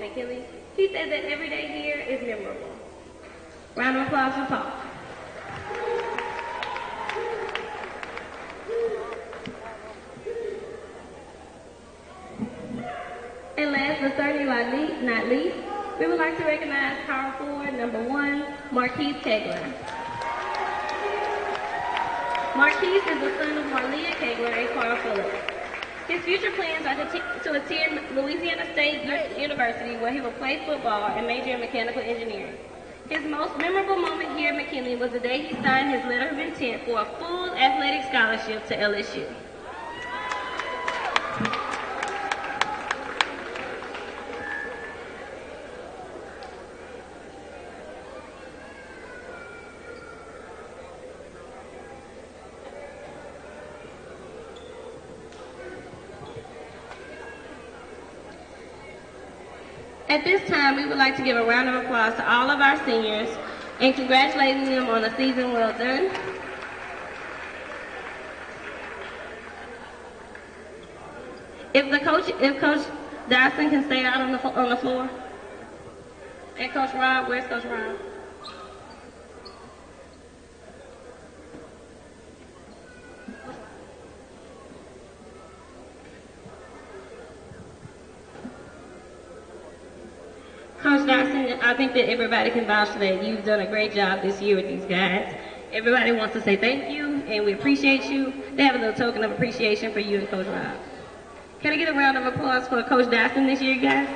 McKinley. He said that every day here is memorable. Round of applause for Paul. And last but certainly not least, we would like to recognize power forward number 1, Marquise Kegler. Marquise is the son of Marlia Kegler and Carl Phillips. His future plans are to attend Louisiana State University, where he will play football and major in mechanical engineering. His most memorable moment here at McKinley was the day he signed his letter of intent for a full athletic scholarship to LSU. At this time, we would like to give a round of applause to all of our seniors and congratulating them on a season well done. If Coach Dyson can stay out on the floor. And Coach Rob, where's Coach Rob? Coach Dawson, I think that everybody can vouch for that. You've done a great job this year with these guys. Everybody wants to say thank you, and we appreciate you. They have a little token of appreciation for you and Coach Rob. Can I get a round of applause for Coach Dawson this year, guys?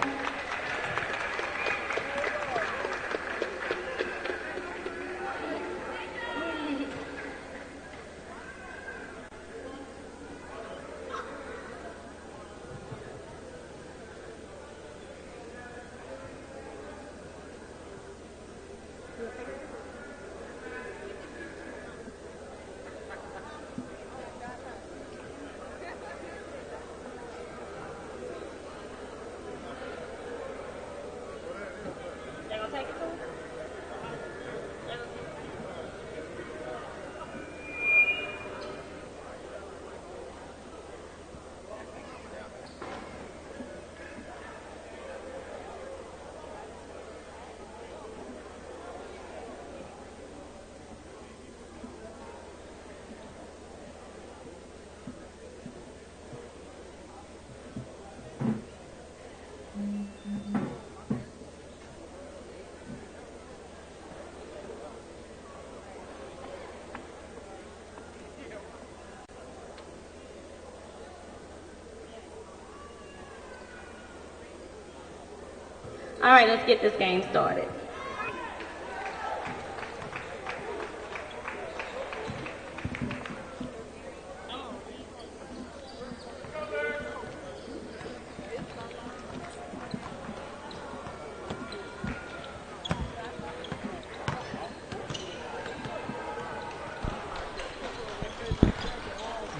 All right, let's get this game started.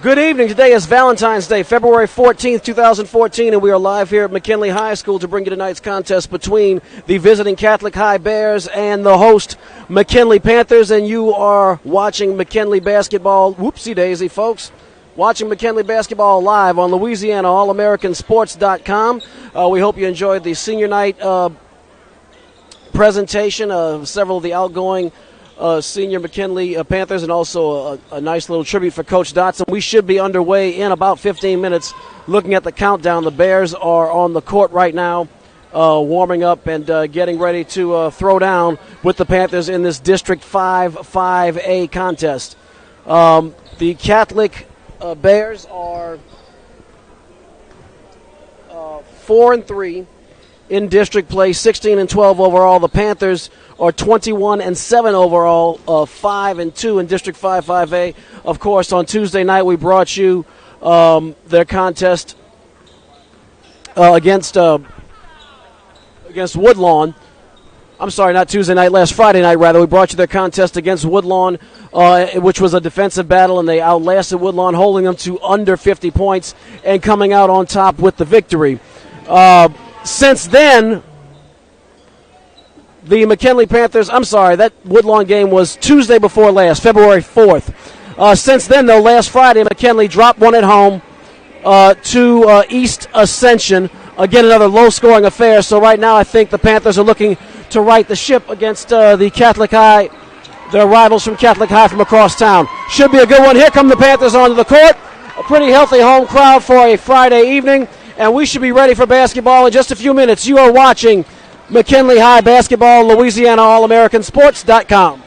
Good evening. Today is Valentine's Day, February 14th, 2014, and we are live here at McKinley High School to bring you tonight's contest between the visiting Catholic High Bears and the host McKinley Panthers, and you are watching McKinley basketball. Whoopsie daisy, folks. Watching McKinley basketball live on Louisiana All-Americansports.com. We hope you enjoyed the senior night presentation of several of the outgoing senior McKinley Panthers, and also a nice little tribute for Coach Dotson. We should be underway in about 15 minutes. Looking at the countdown, the Bears are on the court right now, warming up and getting ready to throw down with the Panthers in this District 5-5A contest. The Catholic Bears are 4-3 in district play, 16-12 overall. The Panthers are 21-7 overall, 5-2 in District 5-5A. Of course, on Tuesday night we brought you their contest against Woodlawn. I'm sorry, not Tuesday night, last Friday night, rather. We brought you their contest against Woodlawn, which was a defensive battle, and they outlasted Woodlawn, holding them to under 50 points and coming out on top with the victory. Since then, the McKinley Panthers, I'm sorry, that Woodlawn game was Tuesday before last, February 4th. Since then, though, last Friday, McKinley dropped one at home to East Ascension, Again, another low-scoring affair. So right now I think the Panthers are looking to right the ship against the Catholic High, their rivals from Catholic High from across town. Should be a good one. Here come the Panthers onto the court. A pretty healthy home crowd for a Friday evening, and we should be ready for basketball in just a few minutes. You are watching McKinley High Basketball, Louisiana All-AmericanSports.com.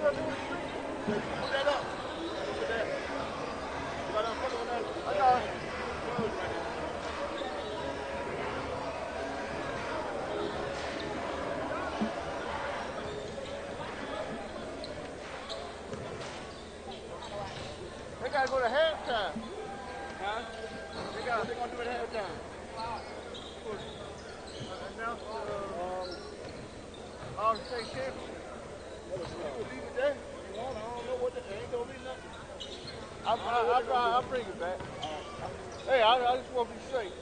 They gotta go to halftime. Huh? They're gonna do it at halftime. Announce the All State Championship. You would leave it there. You want? I don't know what. Ain't gonna be nothing. I'll bring it back. Hey, I just want to be safe.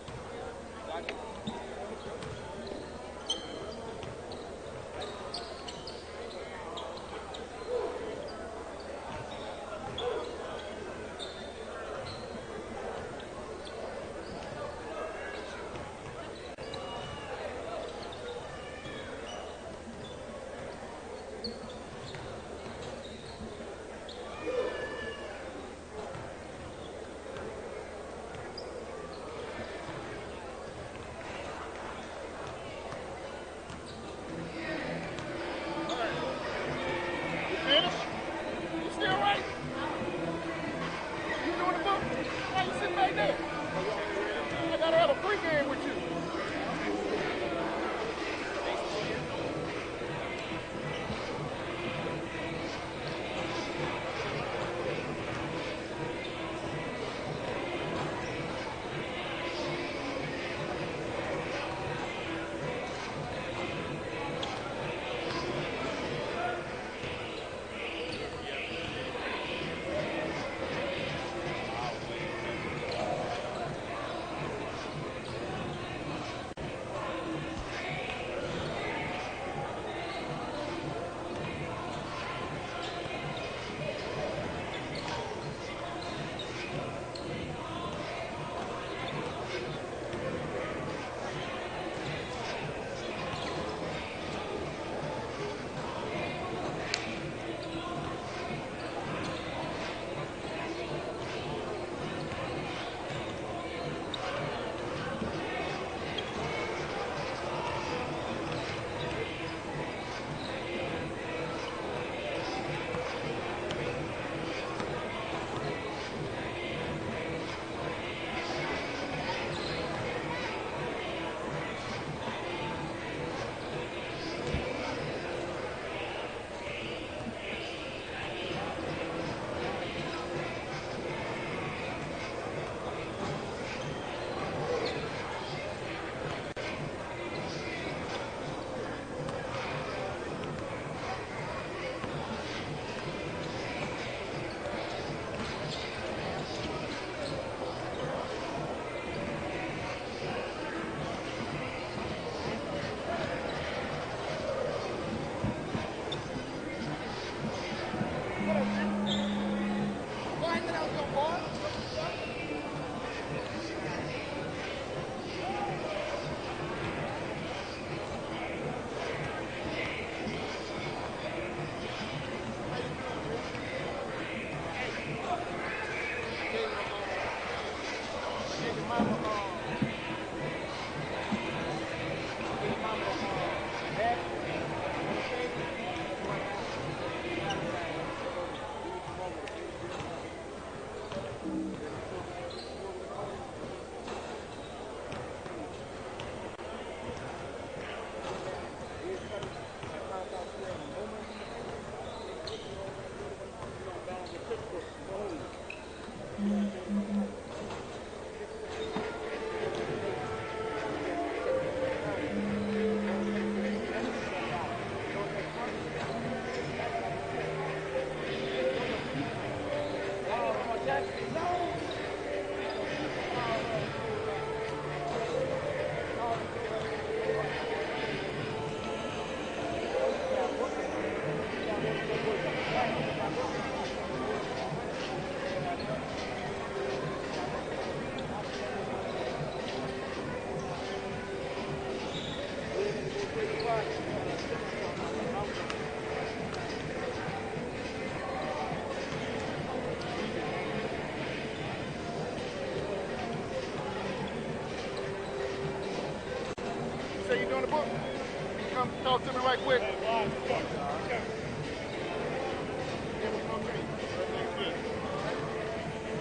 Say you're doing the book. Can you come talk to me right quick?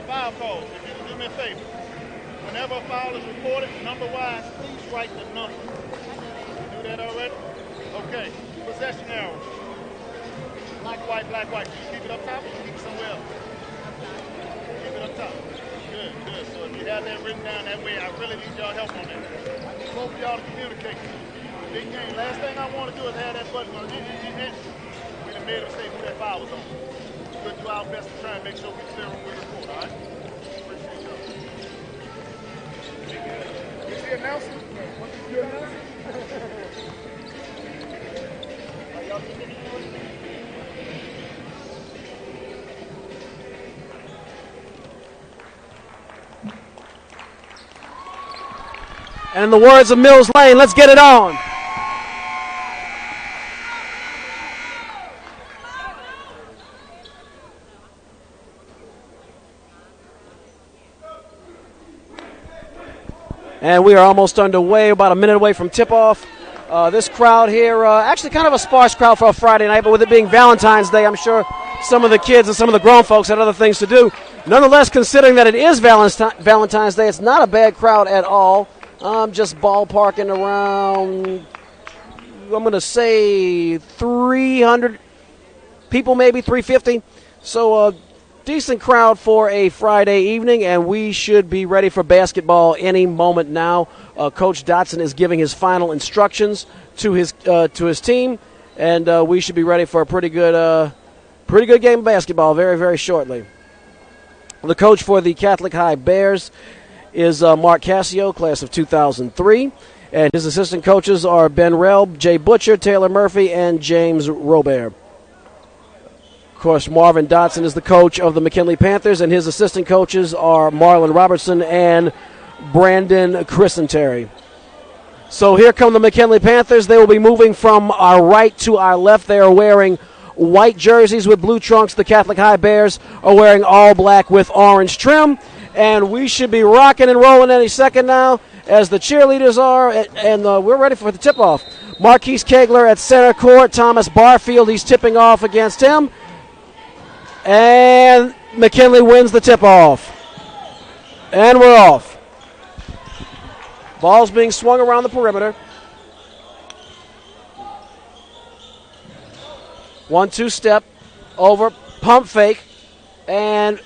Foul calls. If you do me a favor, whenever a foul is reported, number-wise, please write the number. You do that already? Okay. Possession arrow. Black, white, black, white. Can you keep it up top or keep it somewhere else? Keep it up top. Good, good. So if you have that written down that way, I really need y'all help on that. I need both of y'all to communicate. Big game. Last thing I want to do is have that button on. We done made a mistake who that foul was on. We'll do our best to try and make sure we clear when we report, all right? Appreciate y'all. Is he announcing? What did you announce? And in the words of Mills Lane, let's get it on. And we are almost underway, about a minute away from tip-off. This crowd here, actually kind of a sparse crowd for a Friday night, but with it being Valentine's Day, I'm sure some of the kids and some of the grown folks had other things to do. Nonetheless, considering that it is Valentine's Day, it's not a bad crowd at all. Just ballparking around, I'm going to say 300 people, maybe 350. So a decent crowd for a Friday evening, and we should be ready for basketball any moment now. Coach Dotson is giving his final instructions to his team, and we should be ready for a pretty good game of basketball very, very shortly. The coach for the Catholic High Bears is Mark Cassio, class of 2003, and his assistant coaches are Ben Relb, Jay Butcher, Taylor Murphy, and James Robert. Of course, Marvin Dotson is the coach of the McKinley Panthers, and his assistant coaches are Marlon Robertson and Brandon Chrisentary. So here come the McKinley Panthers. They will be moving from our right to our left. They are wearing white jerseys with blue trunks. The Catholic High Bears are wearing all black with orange trim. And we should be rocking and rolling any second now, as the cheerleaders are, and we're ready for the tip-off. Marquise Kegler at center court. Thomas Barfield, he's tipping off against him. And McKinley wins the tip-off. And we're off. Ball's being swung around the perimeter. 1-2 step, over, pump fake, and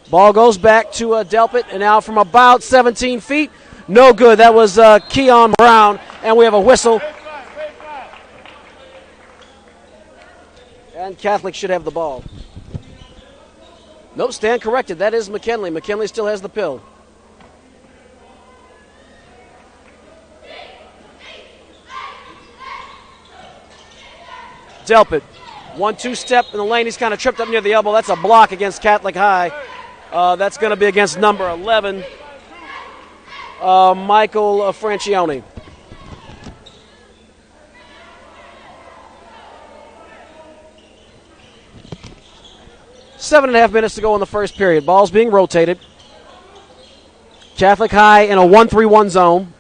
ball goes back to Delpit, and now from about 17 feet. No good. That was Keon Brown, and we have a whistle. And Catholic should have the ball. Nope, stand corrected. That is McKinley. McKinley still has the pill. Delpit, 1-2 step in the lane. He's kind of tripped up near the elbow. That's a block against Catholic High. That's going to be against number 11, Michael Francione. 7.5 minutes to go in the first period. Ball's being rotated. Catholic High in a 1-3-1 zone.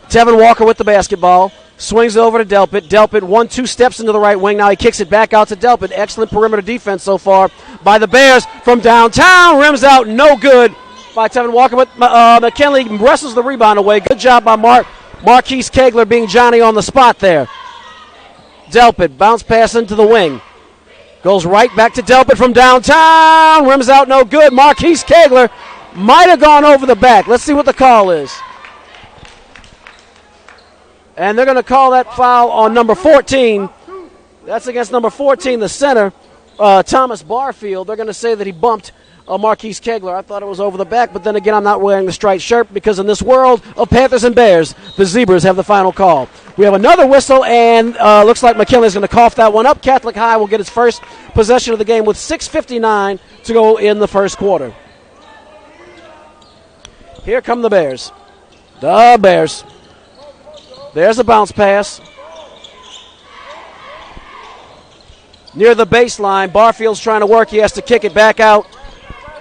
Tevin Walker with the basketball. Swings over to Delpit. Delpit 1-2 steps into the right wing. Now he kicks it back out to Delpit. Excellent perimeter defense so far by the Bears from downtown. Rims out, no good by Tevin Walker. But McKinley wrestles the rebound away. Good job by Marquise Kegler being Johnny on the spot there. Delpit bounce pass into the wing. Goes right back to Delpit from downtown. Rims out, no good. Marquise Kegler might have gone over the back. Let's see what the call is. And they're going to call that foul on number 14. That's against number 14, the center, Thomas Barfield. They're going to say that he bumped Marquise Kegler. I thought it was over the back, but then again, I'm not wearing the striped shirt because in this world of Panthers and Bears, the Zebras have the final call. We have another whistle, and looks like McKinley's going to cough that one up. Catholic High will get its first possession of the game with 6:59 to go in the first quarter. Here come the Bears. The Bears. There's a bounce pass. Near the baseline, Barfield's trying to work. He has to kick it back out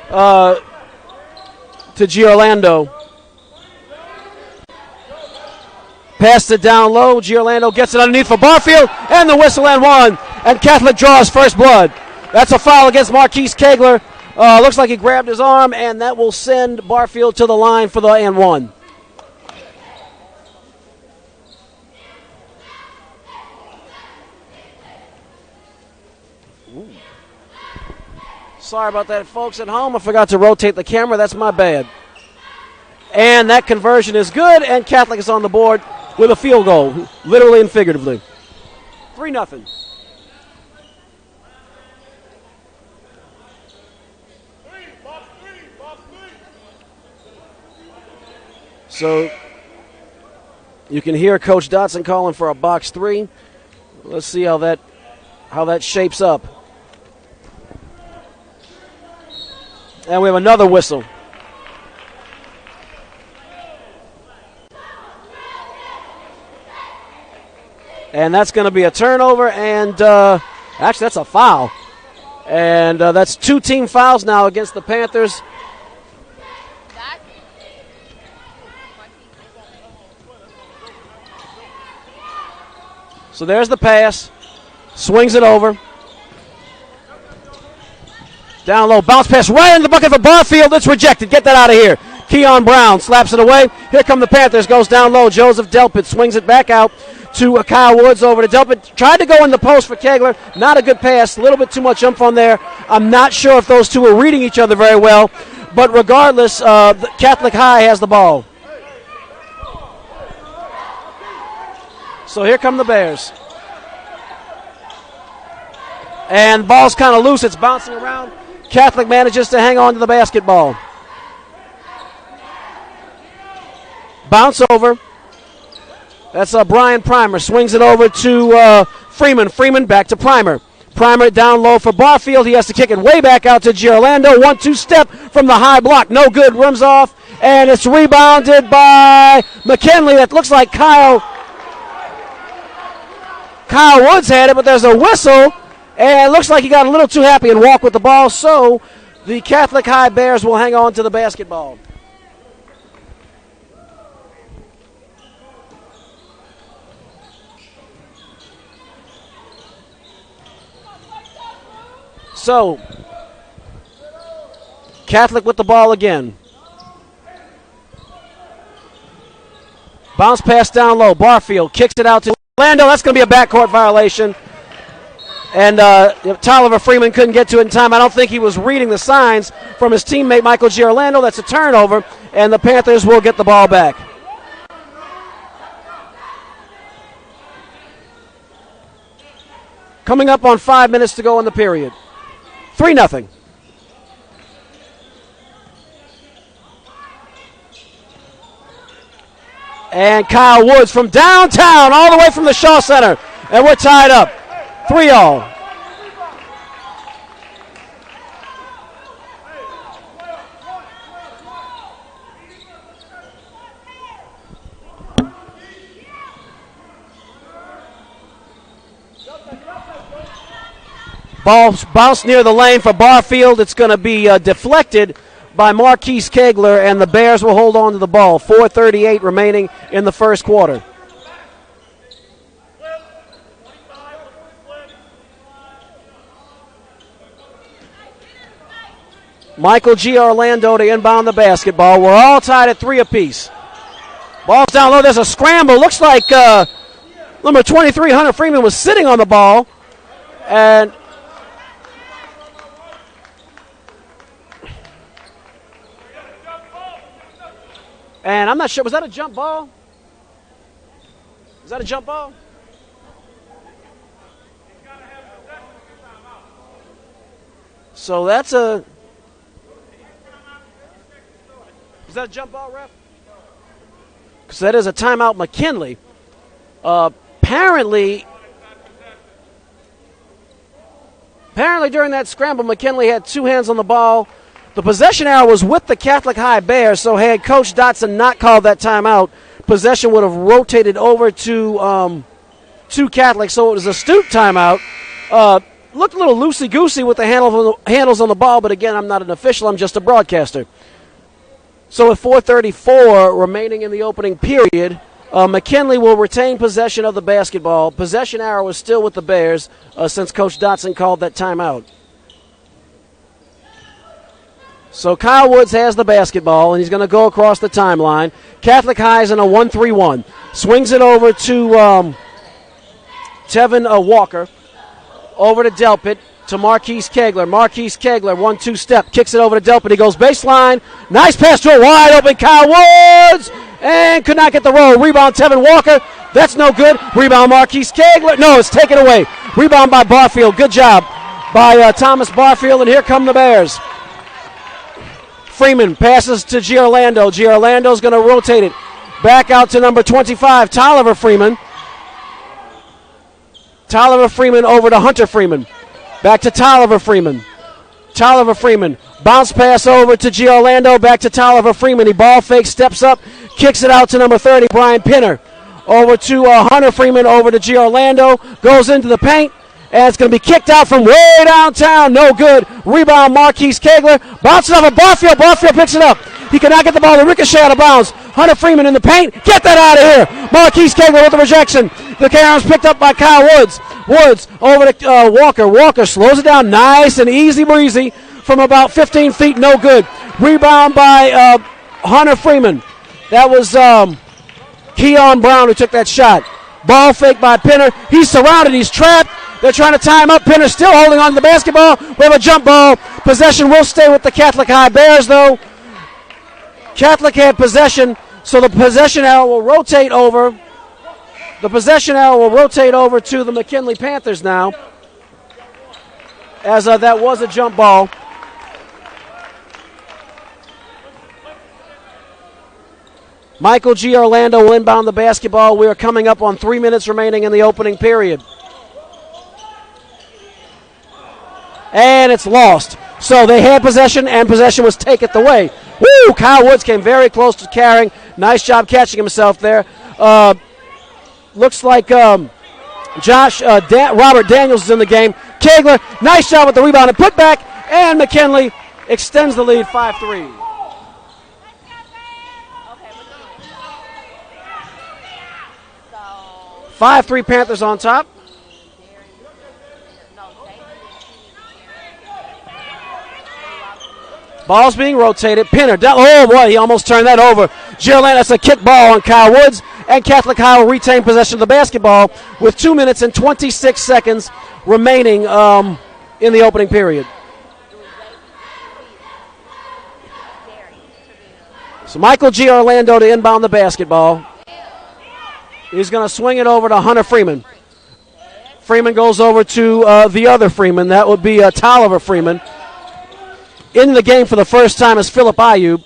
to Giorlando. Passed it down low. Giorlando gets it underneath for Barfield, and the whistle and one. and Catholic draws first blood. That's a foul against Marquise Kegler. Looks like he grabbed his arm, and that will send Barfield to the line for the and one. Ooh. Sorry about that, folks at home. I forgot to rotate the camera. That's my bad. And that conversion is good, and Catholic is on the board with a field goal, literally and figuratively. 3-0. So you can hear Coach Dotson calling for a box 3. Let's see how that shapes up. And we have another whistle. And that's going to be a turnover, and actually that's a foul. And that's 2 team fouls now against the Panthers. So there's the pass. Swings it over. Down low, bounce pass right in the bucket for Barfield. It's rejected. Get that out of here. Keon Brown slaps it away. Here come the Panthers. Goes down low. Joseph Delpit swings it back out to Kyle Woods over to Delpit. Tried to go in the post for Kegler. Not a good pass. A little bit too much oomph on there. I'm not sure if those two are reading each other very well. But regardless, Catholic High has the ball. So here come the Bears. And the ball's kind of loose. It's bouncing around. Catholic manages to hang on to the basketball. Bounce over. That's Brian Primer. Swings it over to Freeman. Freeman back to Primer. Primer down low for Barfield. He has to kick it way back out to Girolando. 1-2 step from the high block. No good. Rims off. And it's rebounded by McKinley. That looks like Kyle Woods had it, but there's a whistle. And it looks like he got a little too happy and walked with the ball. So the Catholic High Bears will hang on to the basketball. So, Catholic with the ball again. Bounce pass down low. Barfield kicks it out to Orlando. That's going to be a backcourt violation. And Tolliver Freeman couldn't get to it in time. I don't think he was reading the signs from his teammate Michael Girolando. That's a turnover, and the Panthers will get the ball back. Coming up on 5 minutes to go in the period. 3-0. And Kyle Woods from downtown all the way from the Shaw Center. And we're tied up. 3-all. Ball bounced near the lane for Barfield. It's going to be deflected by Marquise Kegler, and the Bears will hold on to the ball. 4:38 remaining in the first quarter. Michael G. Orlando to inbound the basketball. We're all tied at 3 apiece. Ball's down low. There's a scramble. Looks like number 23, Hunter Freeman, was sitting on the ball. And I'm not sure. Was that a jump ball? Is that a jump ball? So that's a... Is that a jump ball, ref? Because that is a timeout, McKinley. Apparently during that scramble, McKinley had 2 hands on the ball. The possession arrow was with the Catholic High Bears, so had Coach Dotson not called that timeout, possession would have rotated over to Catholic, so it was a Stute timeout. Looked a little loosey-goosey with the handles on the ball, but again, I'm not an official, I'm just a broadcaster. So with 4:34 remaining in the opening period, McKinley will retain possession of the basketball. Possession arrow is still with the Bears since Coach Dotson called that timeout. So Kyle Woods has the basketball, and he's going to go across the timeline. Catholic High is in a 1-3-1. Swings it over to Tevin Walker. Over to Delpit, to Marquise Kegler. Marquise Kegler, 1-2 step, kicks it over to Delpit. He goes baseline. Nice pass to a wide open Kyle Woods, and could not get the roll. Rebound, Tevin Walker. That's no good. Rebound, Marquise Kegler. No, it's taken away. Rebound by Barfield. Good job by Thomas Barfield, and here come the Bears. Freeman passes to Giorlando. Giorlando's going to rotate it back out to number 25, Tolliver Freeman. Tolliver Freeman over to Hunter Freeman. Back to Tolliver Freeman. Tolliver Freeman. Bounce pass over to Giorlando. Back to Tolliver Freeman. He ball fakes, steps up, kicks it out to number 30, Brian Pinner. Over to Hunter Freeman, over to Giorlando. Goes into the paint, and it's going to be kicked out from way downtown. No good. Rebound, Marquise Kegler. Bounces off of Barfield. Barfield picks it up. He cannot get the ball. The ricochet out of bounds. Hunter Freeman in the paint. Get that out of here. Marquise Kegler with the rejection. The Carol's picked up by Kyle Woods. Woods over to Walker. Walker slows it down nice and easy breezy from about 15 feet. No good. Rebound by Hunter Freeman. That was Keon Brown who took that shot. Ball fake by Pinner. He's surrounded. He's trapped. They're trying to tie him up. Pinner still holding on to the basketball. We have a jump ball. Possession will stay with the Catholic High Bears, though. Catholic had possession, so the possession arrow will rotate over. The possession arrow will rotate over to the McKinley Panthers now, as that was a jump ball. Michael G. Orlando will inbound the basketball. We are coming up on 3 minutes remaining in the opening period. And it's lost. So they had possession, and possession was taken away. Woo! Kyle Woods came very close to carrying. Nice job catching himself there. Looks like Robert Daniels is in the game. Kegler, nice job with the rebound and putback, and McKinley extends the lead 5-3. So 5-3 Panthers on top. Ball's being rotated. Pinner. Oh, boy, he almost turned that over. Giorlando, that's a kick ball on Kyle Woods. And Catholic High will retain possession of the basketball with 2 minutes and 26 seconds remaining in the opening period. So Michael G. Orlando to inbound the basketball. He's going to swing it over to Hunter Freeman. Freeman goes over to the other Freeman. That would be Tolliver Freeman. In the game for the first time is Philip Ayub.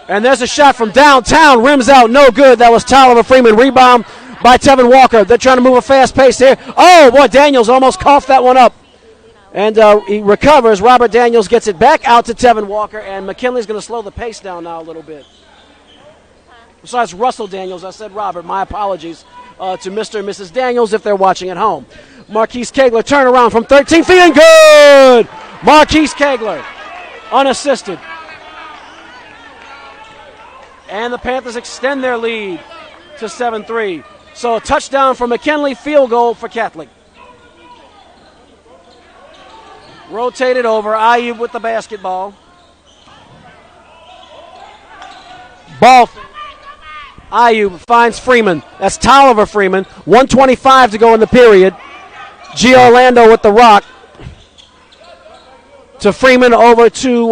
And there's a shot from downtown. Rims out. No good. That was Tolliver Freeman. Rebound by Tevin Walker. They're trying to move a fast pace here. Oh, boy, Daniels almost coughed that one up. And he recovers. Robert Daniels gets it back out to Tevin Walker. And McKinley's going to slow the pace down now a little bit. Besides Russell Daniels, I said Robert. My apologies to Mr. and Mrs. Daniels if they're watching at home. Marquise Kegler turn around from 13 feet and good. Marquise Kegler. Unassisted. And the Panthers extend their lead to 7-3. So a touchdown for McKinley, field goal for Catholic. Rotated over, Ayub with the basketball. Ball. Ayub finds Freeman. That's Tolliver Freeman. 1:25 to go in the period. G. Orlando with the rock. To Freeman over to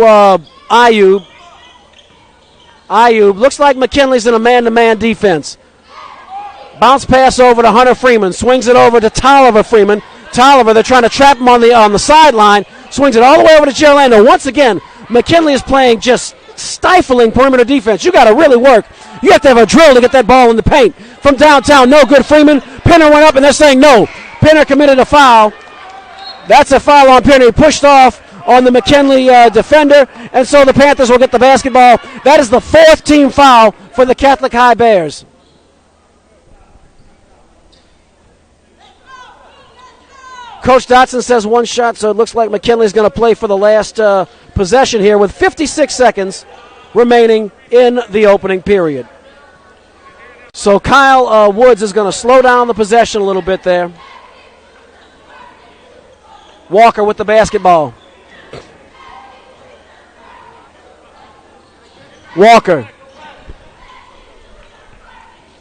Ayub. Ayub. Looks like McKinley's in a man-to-man defense. Bounce pass over to Hunter Freeman. Swings it over to Tolliver Freeman. Tolliver, they're trying to trap him on the sideline. Swings it all the way over to G. Orlando. Once again, McKinley is playing just stifling perimeter defense. You got to really work. You have to have a drill to get that ball in the paint. From downtown, no good. Freeman. Pinner went up, and they're saying no. Pinner committed a foul. That's a foul on Pinner. He pushed off on the McKinley defender, and so the Panthers will get the basketball. That is the fourth team foul for the Catholic High Bears. Coach Dotson says one shot, so it looks like McKinley's going to play for the last possession here with 56 seconds remaining in the opening period. So Kyle Woods is going to slow down the possession a little bit there. Walker with the basketball. Walker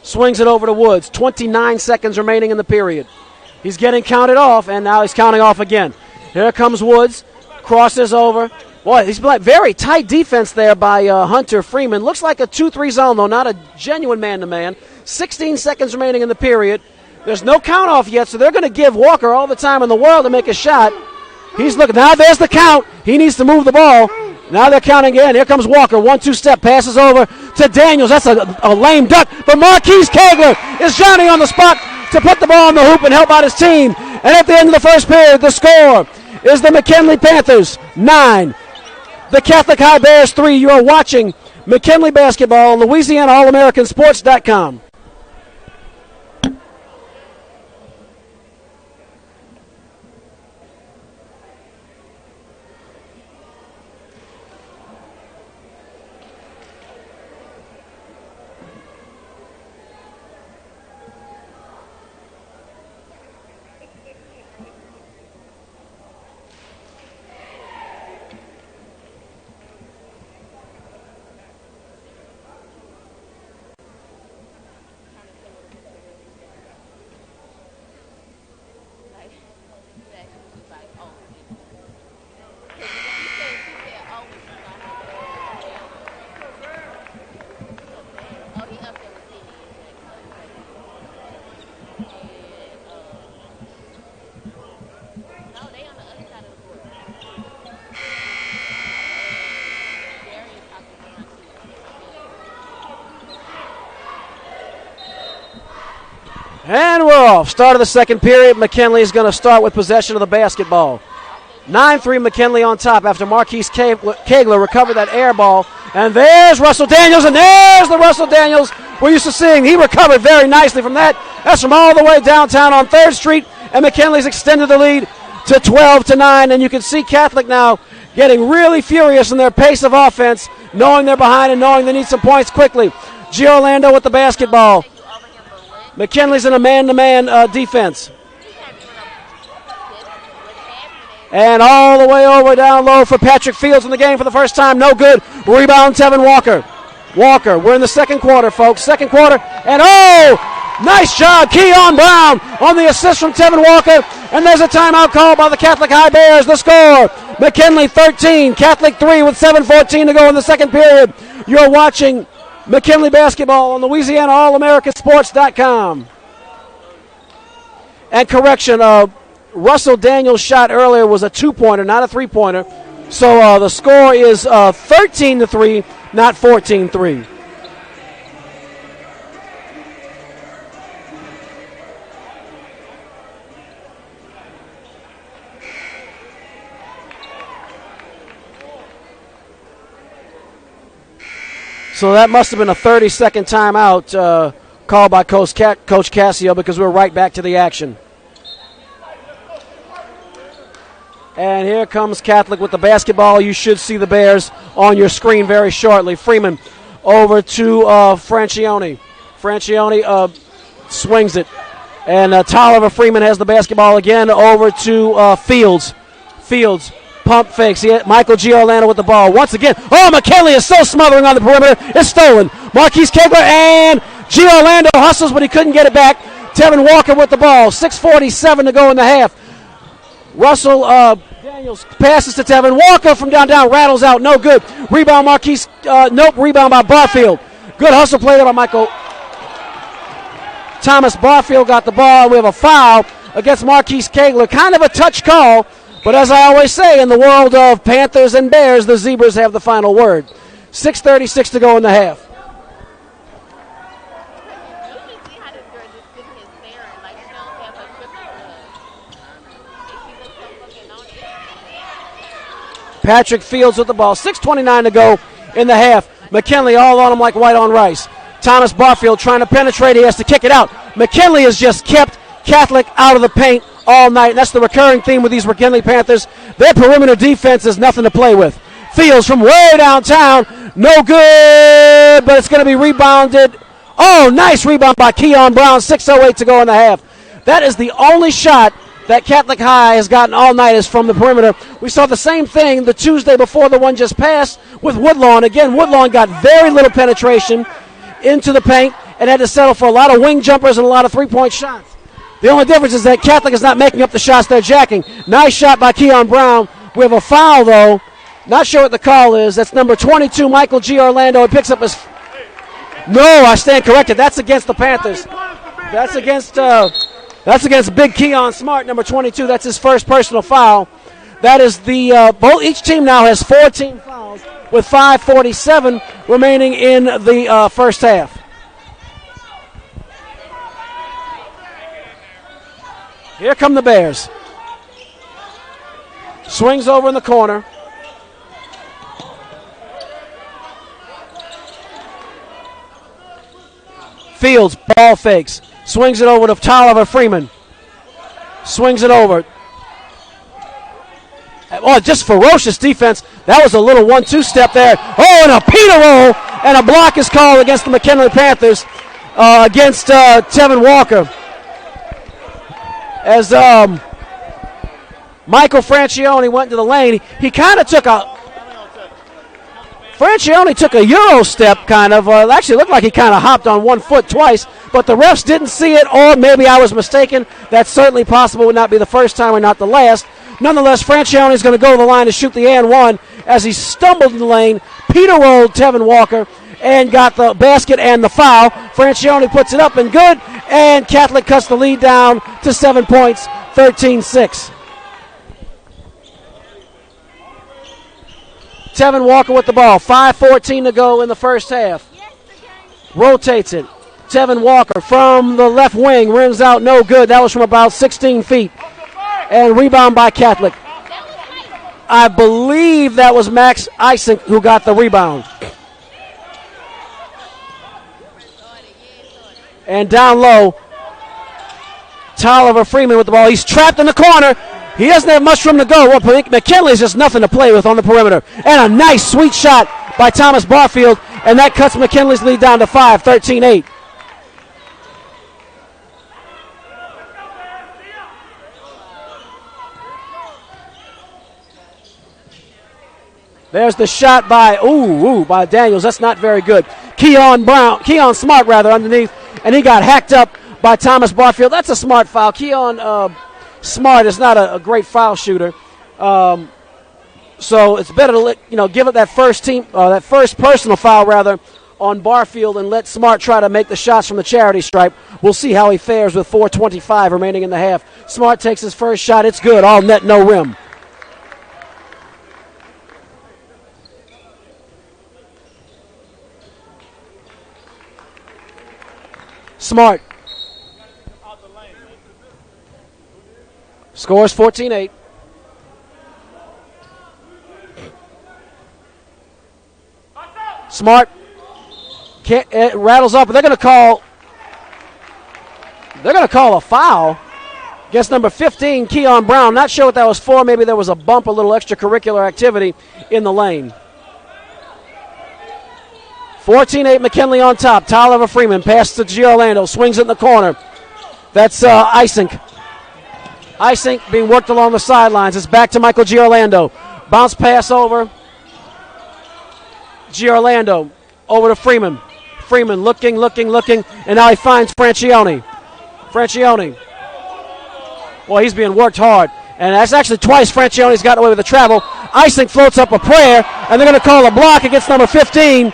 swings it over to Woods. 29 seconds remaining in the period. He's getting counted off, and now he's counting off again. Here comes Woods. Crosses over. Boy, he's very tight defense there by Hunter Freeman. Looks like a 2-3 zone, though, not a genuine man-to-man. 16 seconds remaining in the period. There's no count off yet, so they're going to give Walker all the time in the world to make a shot. He's looking. Now there's the count. He needs to move the ball. Now they're counting again. Here comes Walker. 1-2 step. Passes over to Daniels. That's a lame duck. But Marquise Kegler is Johnny on the spot to put the ball in the hoop and help out his team. And at the end of the first period, the score is the McKinley Panthers 9. The Catholic High Bears 3. You are watching McKinley basketball on LouisianaAllAmericanSports.com. And we're off. Start of the second period. McKinley is going to start with possession of the basketball. 9-3 McKinley on top after Marquise Kegler recovered that air ball. And there's Russell Daniels, and there's the Russell Daniels we're used to seeing. He recovered very nicely from that. That's from all the way downtown on 3rd Street, and McKinley's extended the lead to 12-9. And you can see Catholic now getting really furious in their pace of offense, knowing they're behind and knowing they need some points quickly. Giorlando with the basketball. McKinley's in a man-to-man defense. And all the way over down low for Patrick Fields in the game for the first time. No good. Rebound, Tevin Walker. Walker, we're in the second quarter, folks. Second quarter. And nice job, Keon Brown on the assist from Tevin Walker. And there's a timeout called by the Catholic High Bears. The score, McKinley 13, Catholic 3 with 7:14 to go in the second period. You're watching McKinley basketball on LouisianaAllAmericanSports.com. And correction, Russell Daniels' shot earlier was a 2-pointer, not a 3-pointer. So the score is 13-3, not 14-3. So that must have been a 30-second timeout called by Coach Cassio, because we're right back to the action. And here comes Catholic with the basketball. You should see the Bears on your screen very shortly. Freeman over to Francione. Francione swings it. And Tolliver Freeman has the basketball again over to Fields. Fields. Pump fakes. Michael Giorlando with the ball. Once again. McKinley is so smothering on the perimeter. It's stolen. Marquise Kegler and Giorlando hustles, but he couldn't get it back. Tevin Walker with the ball. 6:47 to go in the half. Russell Daniels passes to Tevin Walker from downtown. Rattles out. No good. Rebound Marquise. Nope. Rebound by Barfield. Good hustle play there by Michael. Thomas Barfield got the ball. We have a foul against Marquise Kegler. Kind of a touch call. But as I always say, in the world of Panthers and Bears, the Zebras have the final word. 6:36 to go in the half. Patrick Fields with the ball. 6:29 to go in the half. McKinley all on him like white on rice. Thomas Barfield trying to penetrate. He has to kick it out. McKinley has just kept Catholic out of the paint all night. And that's the recurring theme with these McKinley Panthers. Their perimeter defense is nothing to play with. Fields from way downtown. No good, but it's going to be rebounded Oh, nice rebound by Keon Brown. 6:08 to go in the half. That is the only shot that Catholic High has gotten all night is from the perimeter. We saw the same thing the Tuesday before the one just passed with Woodlawn. Again, Woodlawn got very little penetration into the paint and had to settle for a lot of wing jumpers and a lot of three-point shots. The only difference is that Catholic is not making up the shots they're jacking. Nice shot by Keon Brown. We have a foul, though. Not sure what the call is. That's number 22, Michael G. Orlando. He picks up his... No, I stand corrected. That's against the Panthers. That's against Big Keon Smart, number 22. That's his first personal foul. That is each team now has 4 team fouls with 5:47 remaining in the first half. Here come the Bears. Swings over in the corner. Fields, ball fakes. Swings it over to Tolliver Freeman. Swings it over. Oh, just ferocious defense. That was a little 1-2 step there. Oh, and a Peter roll, and a block is called against the McKinley Panthers against Tevin Walker. As Michael Francione went to the lane, he kind of took a... Francione took a Euro step, kind of. It actually looked like he kind of hopped on 1 foot twice, but the refs didn't see it, or maybe I was mistaken. That's certainly possible. Would not be the first time or not the last. Nonetheless, Francione is going to go to the line to shoot the and one as he stumbled in the lane. Peter rolled Tevin Walker and got the basket and the foul. Francione puts it up and good, and Catholic cuts the lead down to 7 points, 13-6. Tevin Walker with the ball. 5:14 to go in the first half. Rotates it. Tevin Walker from the left wing. Rims out, no good. That was from about 16 feet. And rebound by Catholic. I believe that was Max Isink who got the rebound. And down low, Tolliver Freeman with the ball. He's trapped in the corner. He doesn't have much room to go. Well, McKinley's just nothing to play with on the perimeter. And a nice, sweet shot by Thomas Barfield, and that cuts McKinley's lead down to 5, 13-8. There's the shot by Daniels. That's not very good. Keon Smart underneath, and he got hacked up by Thomas Barfield. That's a smart foul. Keon Smart is not a great foul shooter, so it's better to give it that first personal foul rather on Barfield and let Smart try to make the shots from the charity stripe. We'll see how he fares with 4:25 remaining in the half. Smart takes his first shot. It's good. All net, no rim. Smart scores 14-8. Smart it rattles up, but they're going to call a foul against number 15, Keon Brown. Not sure what that was for. Maybe there was a bump, a little extracurricular activity in the lane. 14-8, McKinley on top. Tolliver Freeman pass to G. Orlando, swings it in the corner. That's Isink. Isink being worked along the sidelines. It's back to Michael G. Orlando. Bounce pass over. G. Orlando over to Freeman. Freeman looking, and now he finds Francione. Well, he's being worked hard. And that's actually twice Francione's gotten away with the travel. Isink floats up a prayer, and they're going to call a block against number 15.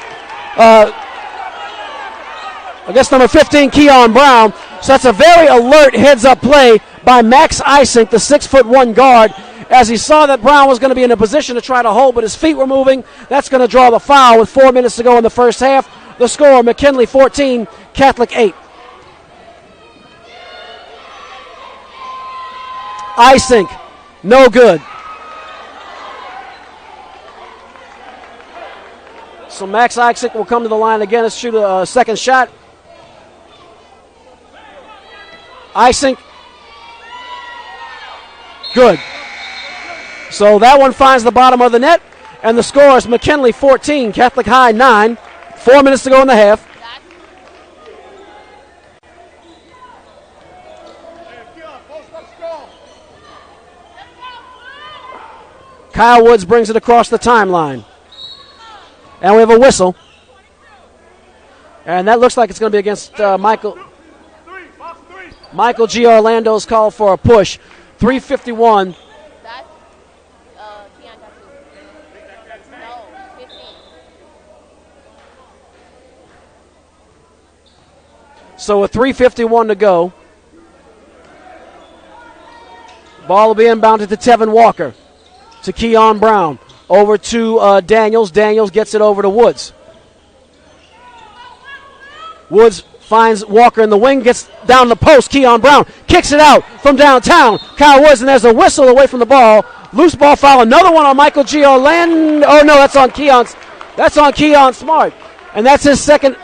Keon Brown. So that's a very alert heads-up play by Max Isink, the 6'1" guard, as he saw that Brown was going to be in a position to try to hold, but his feet were moving. That's going to draw the foul with 4 minutes to go in the first half. The score, McKinley 14, Catholic 8. Isink, no good. So Max Isink will come to the line again to shoot a second shot. Isink, good. So that one finds the bottom of the net, and the score is McKinley 14, Catholic High 9. 4 minutes to go in the half. Kyle Woods brings it across the timeline. And we have a whistle. And that looks like it's going to be against Michael G. Orlando's call for a push. 3:51. That's Keon Jackson. No, 15. So with 3:51 to go, ball will be inbounded to Tevin Walker, to Keon Brown, over to Daniels. Daniels gets it over to Woods. Woods finds Walker in the wing, gets down the post. Keon Brown kicks it out from downtown. Kyle Woods, and there's a whistle away from the ball. Loose ball foul. Another one on Michael G. Orlando. Oh no, that's on Keon. That's on Keon Smart, and that's his second.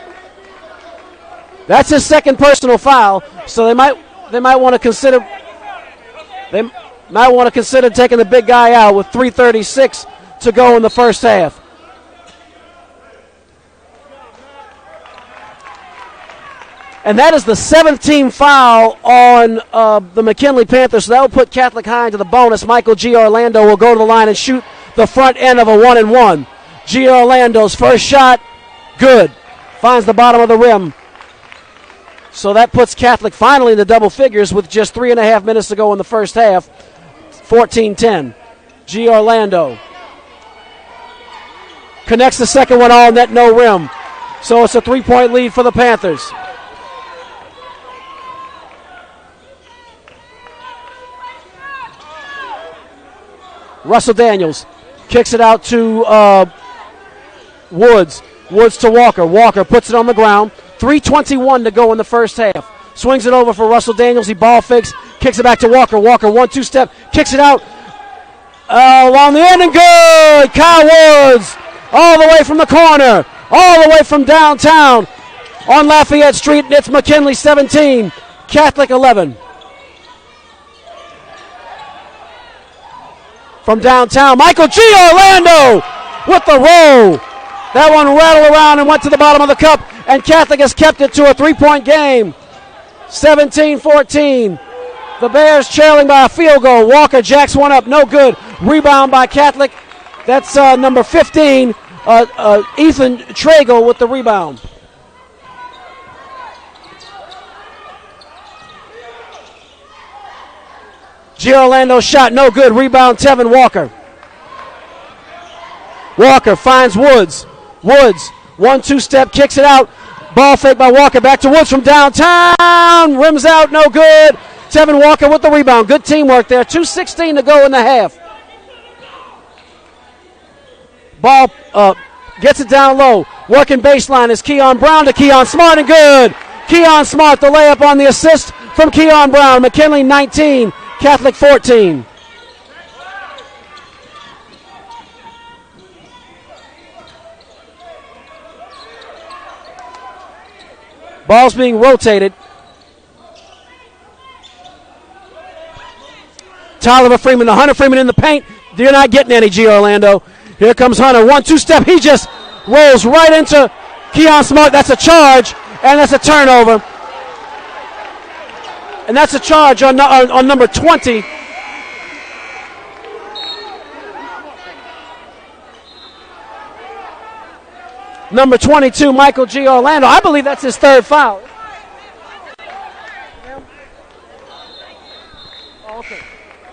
That's his second personal foul. So they might want to consider. They might want to consider taking the big guy out with 3:36 to go in the first half. And that is the 7th team foul on the McKinley Panthers. So that will put Catholic High into the bonus. Michael G. Orlando will go to the line and shoot the front end of a 1-and-1. G. Orlando's first shot, good. Finds the bottom of the rim. So that puts Catholic finally in the double figures with just 3.5 minutes to go in the first half. 14-10. G. Orlando connects the second one all net, no rim. So it's a 3-point lead for the Panthers. Russell Daniels kicks it out to Woods. Woods to Walker. Walker puts it on the ground. 3:21 to go in the first half. Swings it over for Russell Daniels. He ball fakes. Kicks it back to Walker. Walker 1-2 step. Kicks it out along the end and good. Kyle Woods all the way from the corner. All the way from downtown on Lafayette Street. It's McKinley 17. Catholic 11. From downtown, Michael G. Orlando with the roll. That one rattled around and went to the bottom of the cup, and Catholic has kept it to a 3-point game. 17-14. The Bears trailing by a field goal. Walker jacks one up, no good. Rebound by Catholic. That's number 15, Ethan Tragle with the rebound. G. Orlando shot, no good. Rebound, Tevin Walker. Walker finds Woods. Woods, 1-2 step, kicks it out. Ball fake by Walker, back to Woods from downtown. Rims out, no good. Tevin Walker with the rebound. Good teamwork there. 2:16 to go in the half. Ball gets it down low. Working baseline is Keon Brown to Keon Smart, and good. Keon Smart, the layup on the assist from Keon Brown. McKinley 19. Catholic 14. Ball's being rotated. Tyler Freeman, the Hunter Freeman in the paint. You're not getting any, G. Orlando. Here comes Hunter. 1-2 step. He just rolls right into Keon Smart. That's a charge, and that's a turnover. And that's a charge on number 20. Number 22, Michael G. Orlando. I believe that's his third foul. Okay.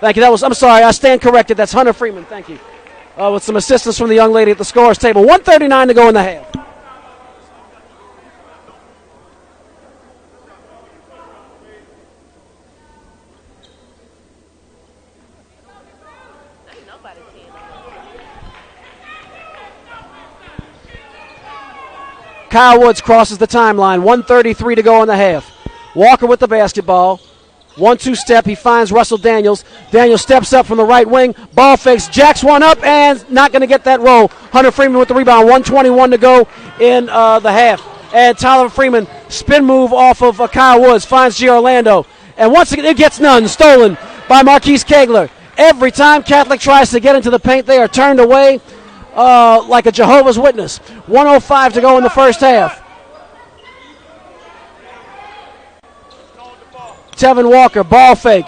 Thank you. I'm sorry. I stand corrected. That's Hunter Freeman. Thank you. With some assistance from the young lady at the scorer's table. 1:39 to go in the half. Kyle Woods crosses the timeline. 1:33 to go in the half. Walker with the basketball. 1-2 step. He finds Russell Daniels. Daniels steps up from the right wing. Ball fakes. Jacks one up and not going to get that roll. Hunter Freeman with the rebound. 1:21 to go in the half. And Tyler Freeman, spin move off of Kyle Woods. Finds G. Orlando. And once again, it gets none. Stolen by Marquise Kegler. Every time Catholic tries to get into the paint, they are turned away like a Jehovah's Witness. 1:05 to go in the first half. Tevin Walker, ball fake.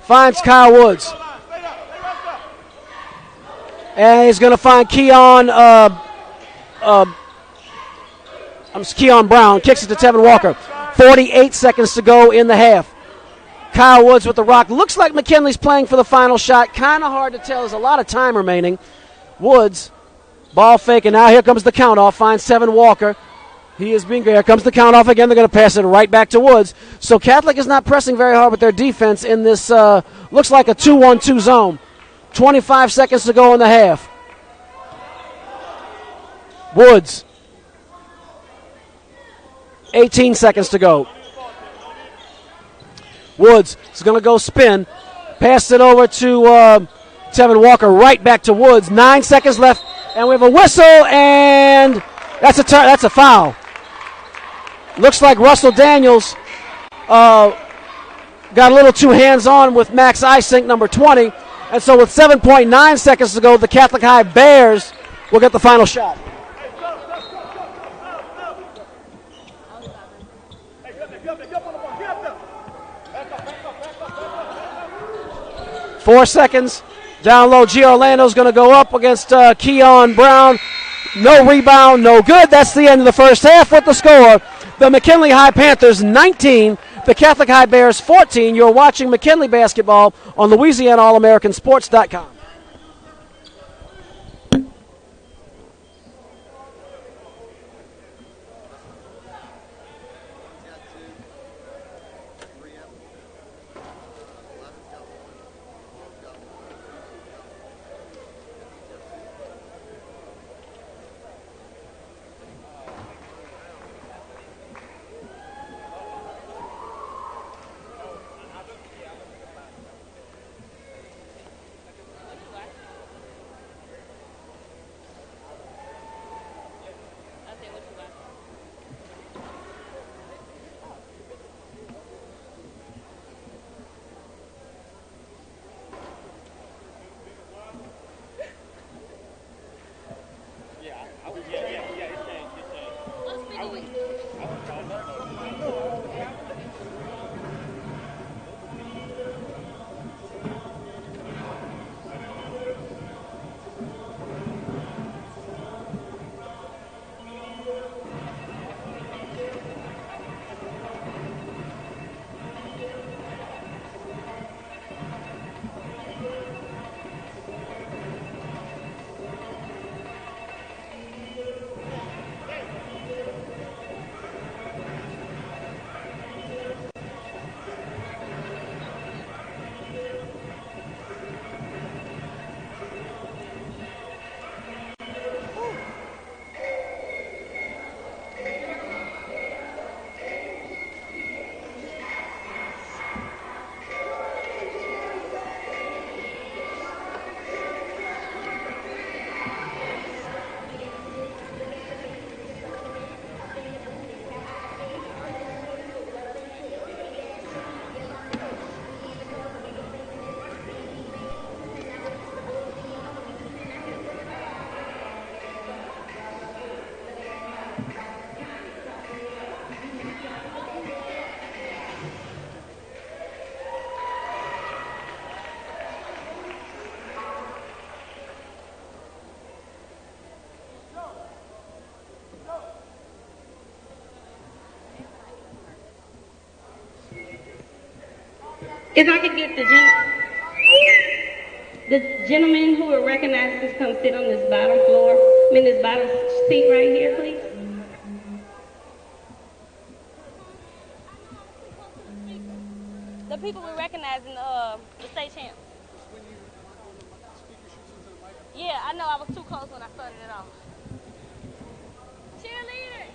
Finds Kyle Woods. And he's going to find Keon Brown. Kicks it to Tevin Walker. 48 seconds to go in the half. Kyle Woods with the rock. Looks like McKinley's playing for the final shot. Kind of hard to tell. There's a lot of time remaining. Woods, ball fake, and now here comes the count off. Finds Tevin Walker. He is being great. Here comes the count off again. They're going to pass it right back to Woods. So Catholic is not pressing very hard with their defense in this, looks like a 2-1-2 zone. 25 seconds to go in the half. Woods. 18 seconds to go. Woods is going to go spin. Pass it over to Tevin Walker. Right back to Woods. 9 seconds left. And we have a whistle, and that's a foul. Looks like Russell Daniels got a little too hands-on with Max Isink, number 20. And so with 7.9 seconds to go, the Catholic High Bears will get the final shot. Four seconds. Down low, G. Orlando's going to go up against Keon Brown. No rebound, no good. That's the end of the first half with the score. The McKinley High Panthers 19, the Catholic High Bears 14. You're watching McKinley basketball on LouisianaAllAmericanSports.com. If I could get the gentleman who will recognize this come sit on this bottom floor, this bottom seat right here, please. The people we recognize in the state champ. Yeah, I know I was too close when I started it off. Cheerleader!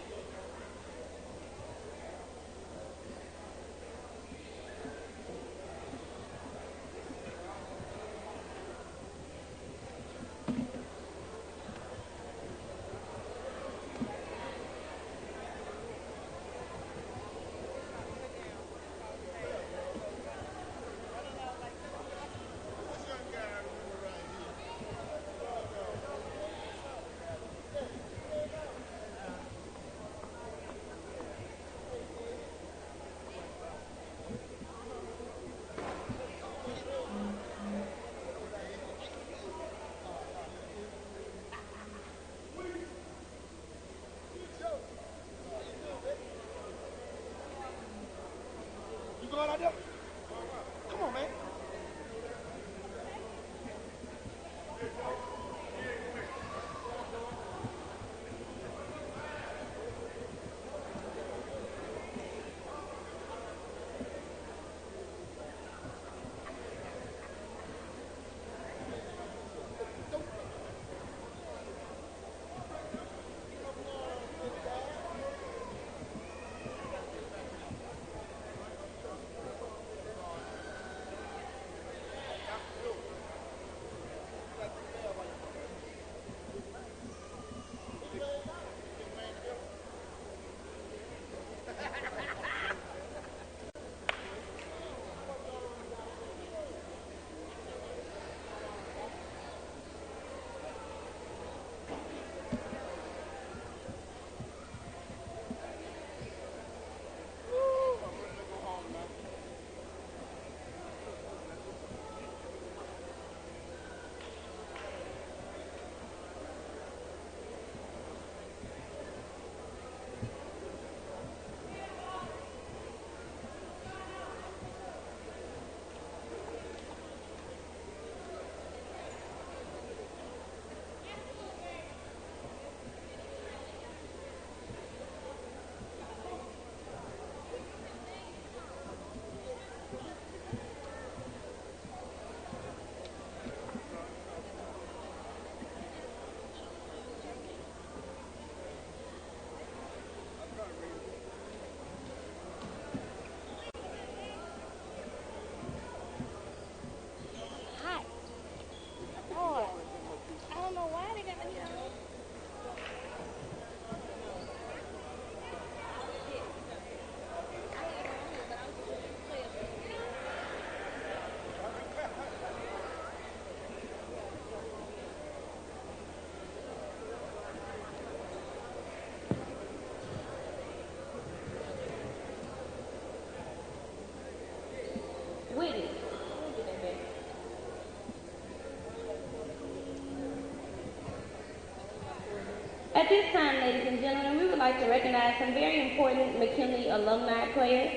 At this time, ladies and gentlemen, we would like to recognize some very important McKinley alumni players.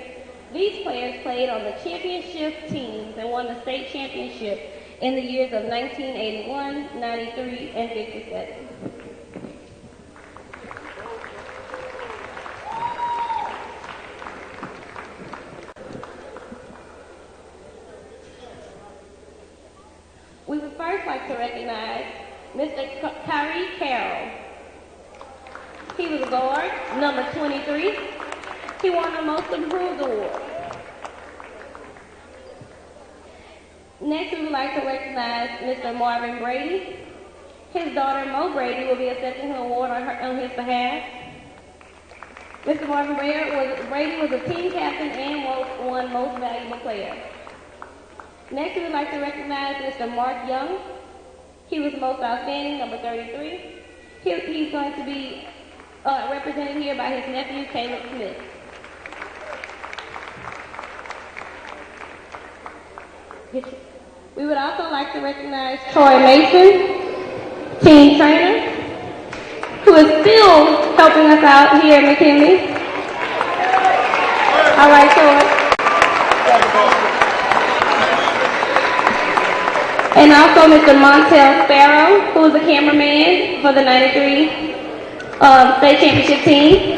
These players played on the championship teams and won the state championship in the years of 1981, 93, and 57. We would first like to recognize Mr. Kyrie Carroll. He was a guard, number 23. He won the Most Improved Award. Next, we would like to recognize Mr. Marvin Brady. His daughter, Mo Brady, will be accepting her award on his behalf. Mr. Marvin Brady was a team captain and won Most Valuable Player. Next, we would like to recognize Mr. Mark Young. He was Most Outstanding, number 33. He's going to be represented here by his nephew, Caleb Smith. We would also like to recognize Troy Mason, team trainer, who is still helping us out here at McKinley. All right, Troy. And also Mr. Montel Sparrow, who is the cameraman for the 93 state championship team.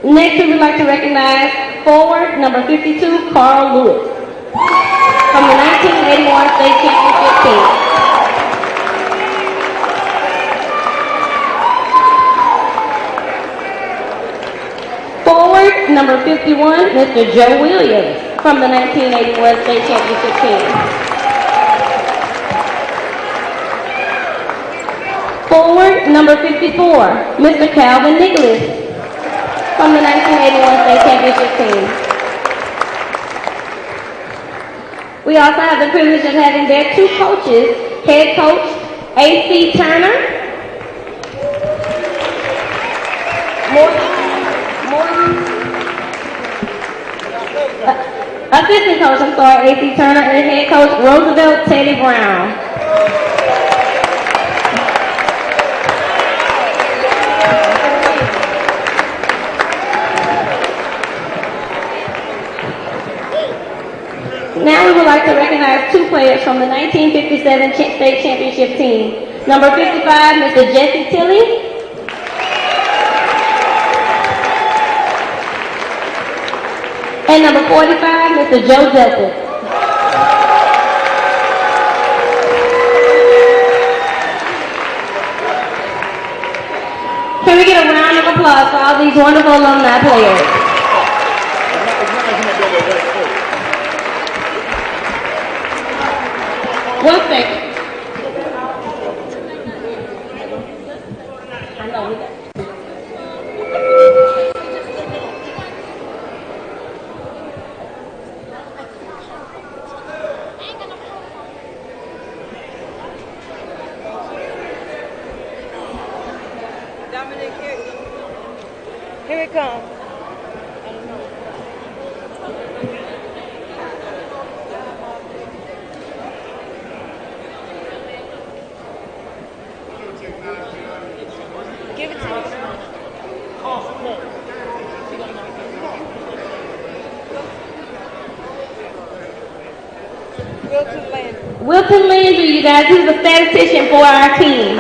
Next, we would like to recognize forward number 52, Carl Lewis, from the 1981 state championship team. Forward number 51, Mr. Joe Williams, from the 1981 state championship team. Forward number 54, Mr. Calvin Nicholas, from the 1981 state championship team. We also have the privilege of having their two coaches, head coach A.C. Turner, assistant coach, A.C. Turner, and head coach Roosevelt Teddy Brown. Now we would like to recognize two players from the 1957 state championship team. Number 55, Mr. Jesse Tilley. And number 45, Mr. Joe Delta. Can we get a round of applause for all these wonderful alumni players? One second. I know we got it. Dominic, here it comes. Give it to me. Wilton Landry, you guys, he's the statistician for our team.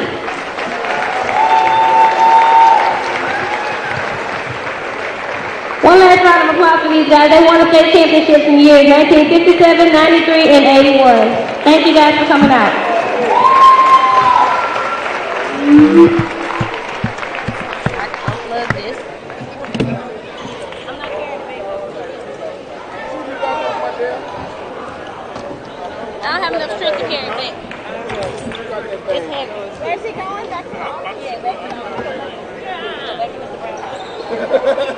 One last round of applause for these guys. They won the state championships in years 1957, 93, and 81. Thank you guys for coming out. I love this. I'm not carrying paper. I don't have enough strength to carry that. It's heavy. Where's he going? Back to the office? Yeah, back to the office. Back to Mr. Brown.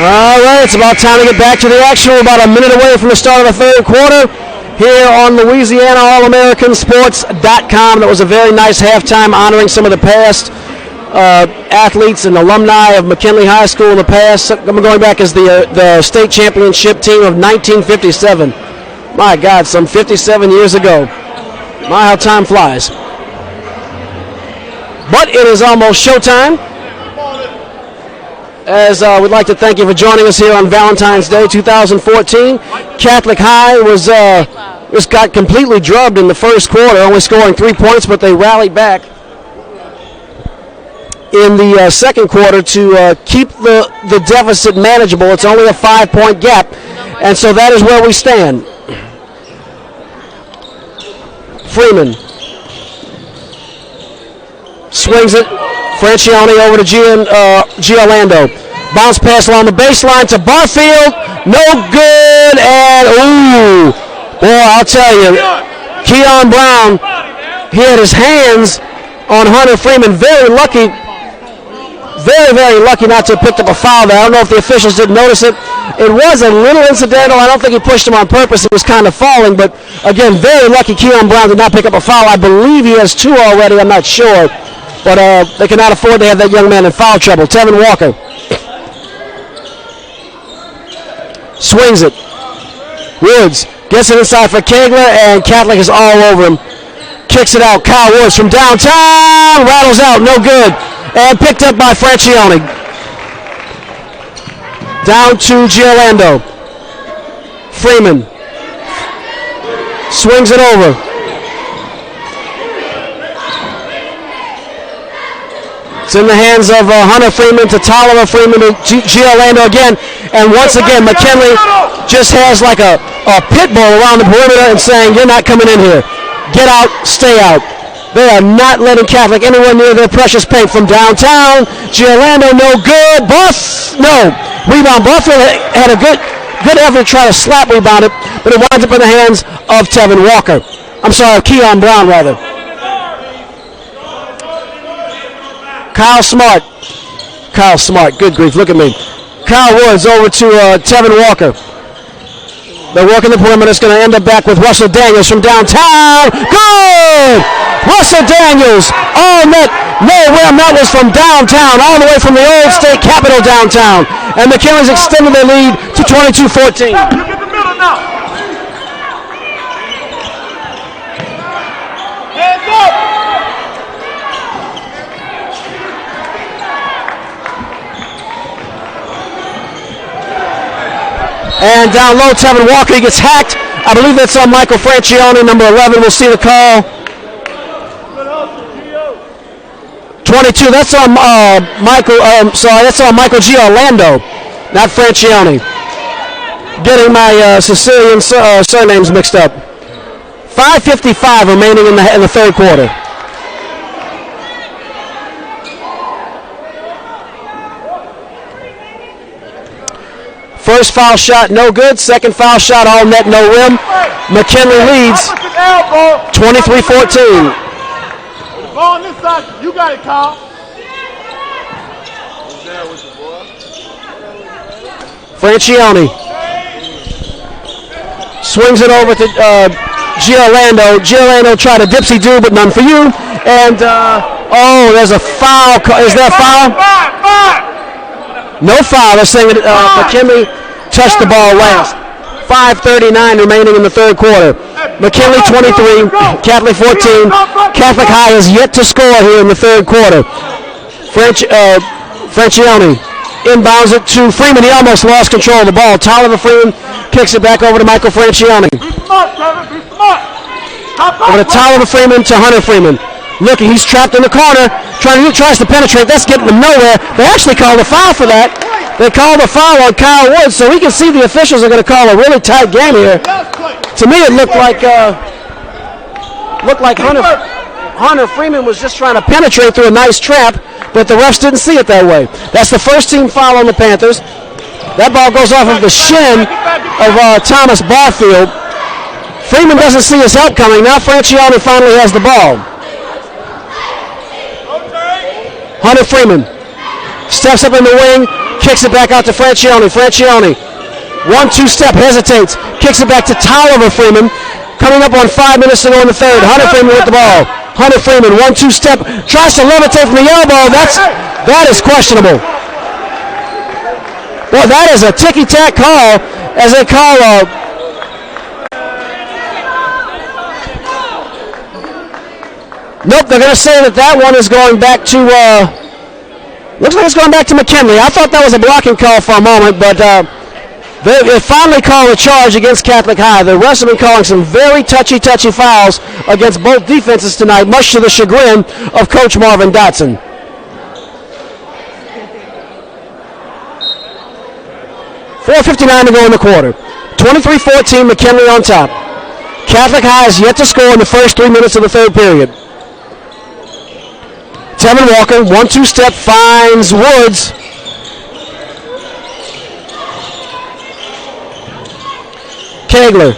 All right, it's about time to get back to the action. We're about a minute away from the start of the third quarter here on Louisiana All-AmericanSports.com. That was a very nice halftime honoring some of the past athletes and alumni of McKinley High School in the past. I'm going back as the state championship team of 1957. My God, some 57 years ago. My, how time flies. But it is almost showtime. As we'd like to thank you for joining us here on Valentine's Day 2014. Catholic High just got completely drubbed in the first quarter, only scoring 3 points, but they rallied back in the second quarter to keep the deficit manageable. It's only a 5-point gap, and so that is where we stand. Freeman swings it. Francione over to Giolando. Bounce pass along the baseline to Barfield. No good. And, ooh. Boy, I'll tell you. Keon Brown, he had his hands on Hunter Freeman. Very lucky. Very, very lucky not to have picked up a foul there. I don't know if the officials didn't notice it. It was a little incidental. I don't think he pushed him on purpose. It was kind of falling. But, again, very lucky Keon Brown did not pick up a foul. I believe he has 2 already. I'm not sure. But they cannot afford to have that young man in foul trouble. Tevin Walker swings it. Woods gets it inside for Kegler, and Catholic is all over him. Kicks it out. Kyle Woods from downtown. Rattles out. No good. And picked up by Francione. Down to Giolando. Freeman swings it over. It's in the hands of Hunter Freeman to Tolliver Freeman to Giolando again. And once again, McKinley just has like a pit bull around the perimeter and saying, you're not coming in here. Get out, stay out. They are not letting Catholic anywhere near their precious paint from downtown. Giolando, no good. No. Rebound. Barfield had a good effort to try to slap rebound it, but it winds up in the hands of Tevin Walker. I'm sorry, Keon Brown, rather. Kyle Smart, good grief, look at me. Kyle Woods over to Tevin Walker. They're working the perimeter. It's going to end up back with Russell Daniels from downtown. Good! Russell Daniels, all net, no rim. That was from downtown, all the way from the old state capitol downtown. And McKinley's extended their lead to 22-14. You get the middle now. Hands up! And down low, Tevin Walker, he gets hacked. I believe that's on Michael Francione, number 11. We'll see the call. 22, that's on that's on Michael Giolando, not Francione. Getting my Sicilian surnames mixed up. 5:55 remaining in the third quarter. First foul shot, no good. Second foul shot, all net, no rim. McKinley leads 23-14. Ball on this side, you got it, Kyle. Francione swings it over to Giolando. Giolando tried a dipsy-do, but none for you. And, there's a foul. Is there a foul? No foul. They're saying that McKinley touched the ball last. 5:39 remaining in the third quarter. McKinley 23, Catholic 14. Catholic High is yet to score here in the third quarter. Francione inbounds it to Freeman. He almost lost control of the ball. Tolliver Freeman kicks it back over to Michael Francione. Be smart, Kevin. Be smart. Over to Tolliver Freeman to Hunter Freeman. Look, he's trapped in the corner. Tries to penetrate. That's getting them nowhere. They actually called a foul for that. They called a foul on Kyle Woods, so we can see the officials are going to call a really tight game here. To me, it looked like Hunter Freeman was just trying to penetrate through a nice trap, but the refs didn't see it that way. That's the first team foul on the Panthers. That ball goes off of the shin of Thomas Barfield. Freeman doesn't see his help coming. Now Francione finally has the ball. Hunter Freeman steps up in the wing, Kicks it back out to Francione. Francione, 1-2 step, hesitates. Kicks it back to Tolliver Freeman. Coming up on 5 minutes to go in the third. Hunter Freeman with the ball. Hunter Freeman, 1-2 step, tries to levitate from the elbow. That is questionable. Well, that is a ticky-tack call as they call Nope, they're going to say that one is going back to, looks like it's going back to McKinley. I thought that was a blocking call for a moment, but they finally called a charge against Catholic High. The refs have been calling some very touchy fouls against both defenses tonight, much to the chagrin of Coach Marvin Dotson. .4:59 to go in the quarter. 23-14, McKinley on top. Catholic High has yet to score in the first 3 minutes of the third period. Tevin Walker, 1-2 step, finds Woods. Kegler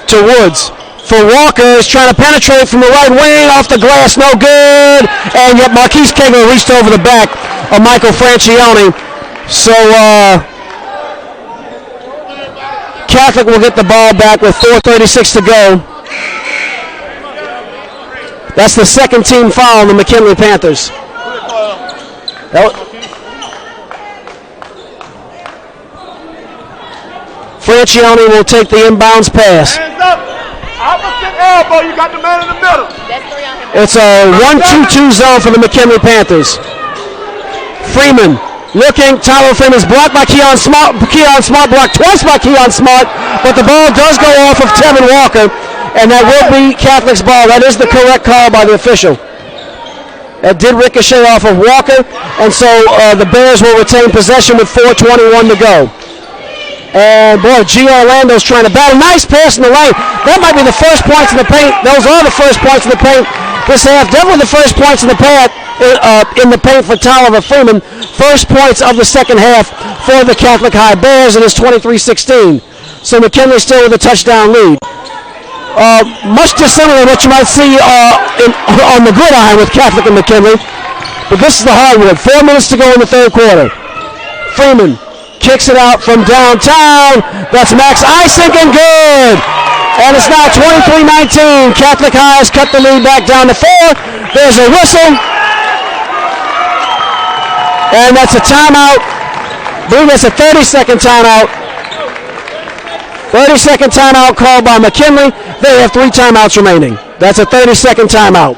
to Woods. For Walker, is trying to penetrate from the right wing, off the glass, no good. And yet Marquise Kegler reached over the back of Michael Francione. So Catholic will get the ball back with 4:36 to go. That's the second team foul on the McKinley Panthers. Francione will take the inbounds pass. Hands up. Opposite elbow. You got the man in the middle. It's a 1-2-2 zone for the McKinley Panthers. Freeman looking. Tyler Freeman's blocked by Keon Smart. Keon Smart blocked twice by Keon Smart, but the ball does go off of Tevin Walker, and that will be Catholic's ball. That is the correct call by the official. That did ricochet off of Walker, and so the Bears will retain possession with 4:21 to go. And boy, G. Orlando's trying to battle. Nice pass in the lane. That might be the first points in the paint. Those are the first points in the paint this half. Definitely the first points in the paint for Tolliver Freeman. First points of the second half for the Catholic High Bears. It is 23-16. So McKinley still with a touchdown lead. Much dissimilar to what you might see on the gridiron with Catholic and McKinley. But this is the hardwood. 4 minutes to go in the third quarter. Freeman kicks it out from downtown. That's Max Isink and good. And it's now 23-19. Catholic High has cut the lead back down to 4. There's a whistle. And that's a timeout. I believe that's a 30-second timeout. 30-second timeout called by McKinley. They have 3 timeouts remaining. That's a 30-second timeout.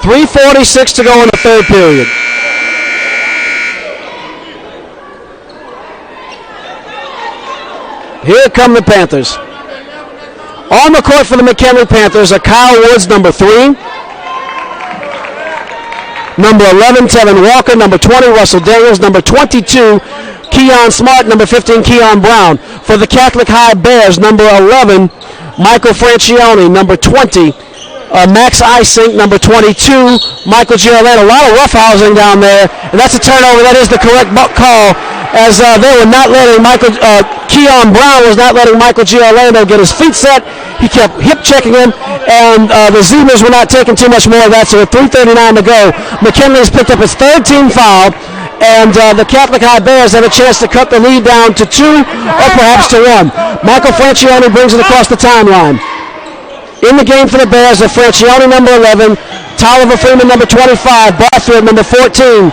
.346 to go in the third period. Here come the Panthers. On the court for the McKinley Panthers are Kyle Woods, number 3. Number 11, Tevin Walker. Number 20, Russell Daniels. Number 22, Keon Smart. Number 15, Keon Brown. For the Catholic High Bears, number 11, Michael Francione. Number 20, Max Isink, number 22, Michael Giolano. A lot of roughhousing down there, and that's a turnover. That is the correct call, as they were not letting Keon Brown was not letting Michael Giolano get his feet set. He kept hip checking him, and the Zebras were not taking too much more of that, so with 3:39 to go, McKinley's picked up his third team foul, and the Catholic High Bears have a chance to cut the lead down to 2 or perhaps to 1. Michael Francione brings it across the timeline. In the game for the Bears are Francione, number 11, Tolliver Freeman, number 25, Barfield, number 14,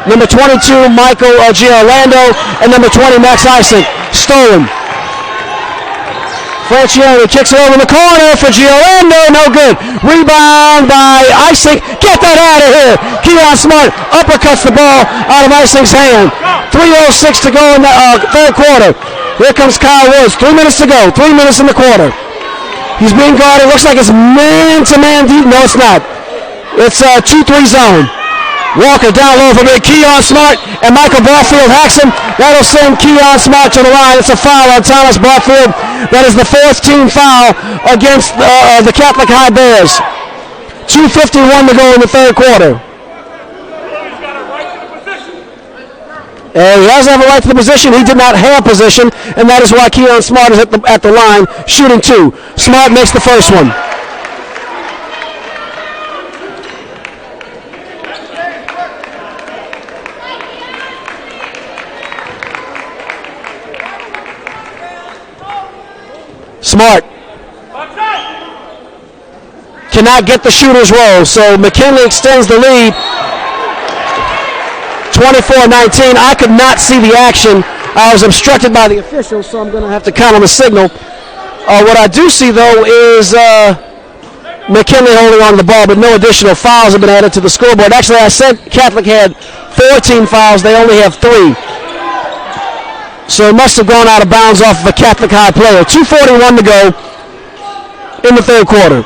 number 22, Michael Giolando, and number 20, Max Isink. Stolen. Francione kicks it over in the corner for Giolando, no good. Rebound by Isink. Get that out of here. Keon Smart uppercuts the ball out of Isink's hand. 3:06 to go in the third quarter. Here comes Kyle Woods. 3 minutes to go. 3 minutes in the quarter. He's being guarded. Looks like it's man-to-man deep. No, it's not. It's a 2-3 zone. Walker down low for big. Keon Smart and Michael Barfield hacks him. That'll send Keon Smart to the line. It's a foul on Thomas Barfield. That is the fourth team foul against the Catholic High Bears. 2:51 to go in the third quarter. And he does have a right to the position. He did not have position, and that is why Keon Smart is at the line shooting two. Smart makes the first one. Smart cannot get the shooter's roll, so McKinley extends the lead. 24-19. I could not see the action. I was obstructed by the officials, so I'm going to have to count on the signal. What I do see, though, is McKinley holding on to the ball, but no additional fouls have been added to the scoreboard. Actually, I said Catholic had 14 fouls. They only have 3. So it must have gone out of bounds off of a Catholic High player. 2:41 to go in the third quarter.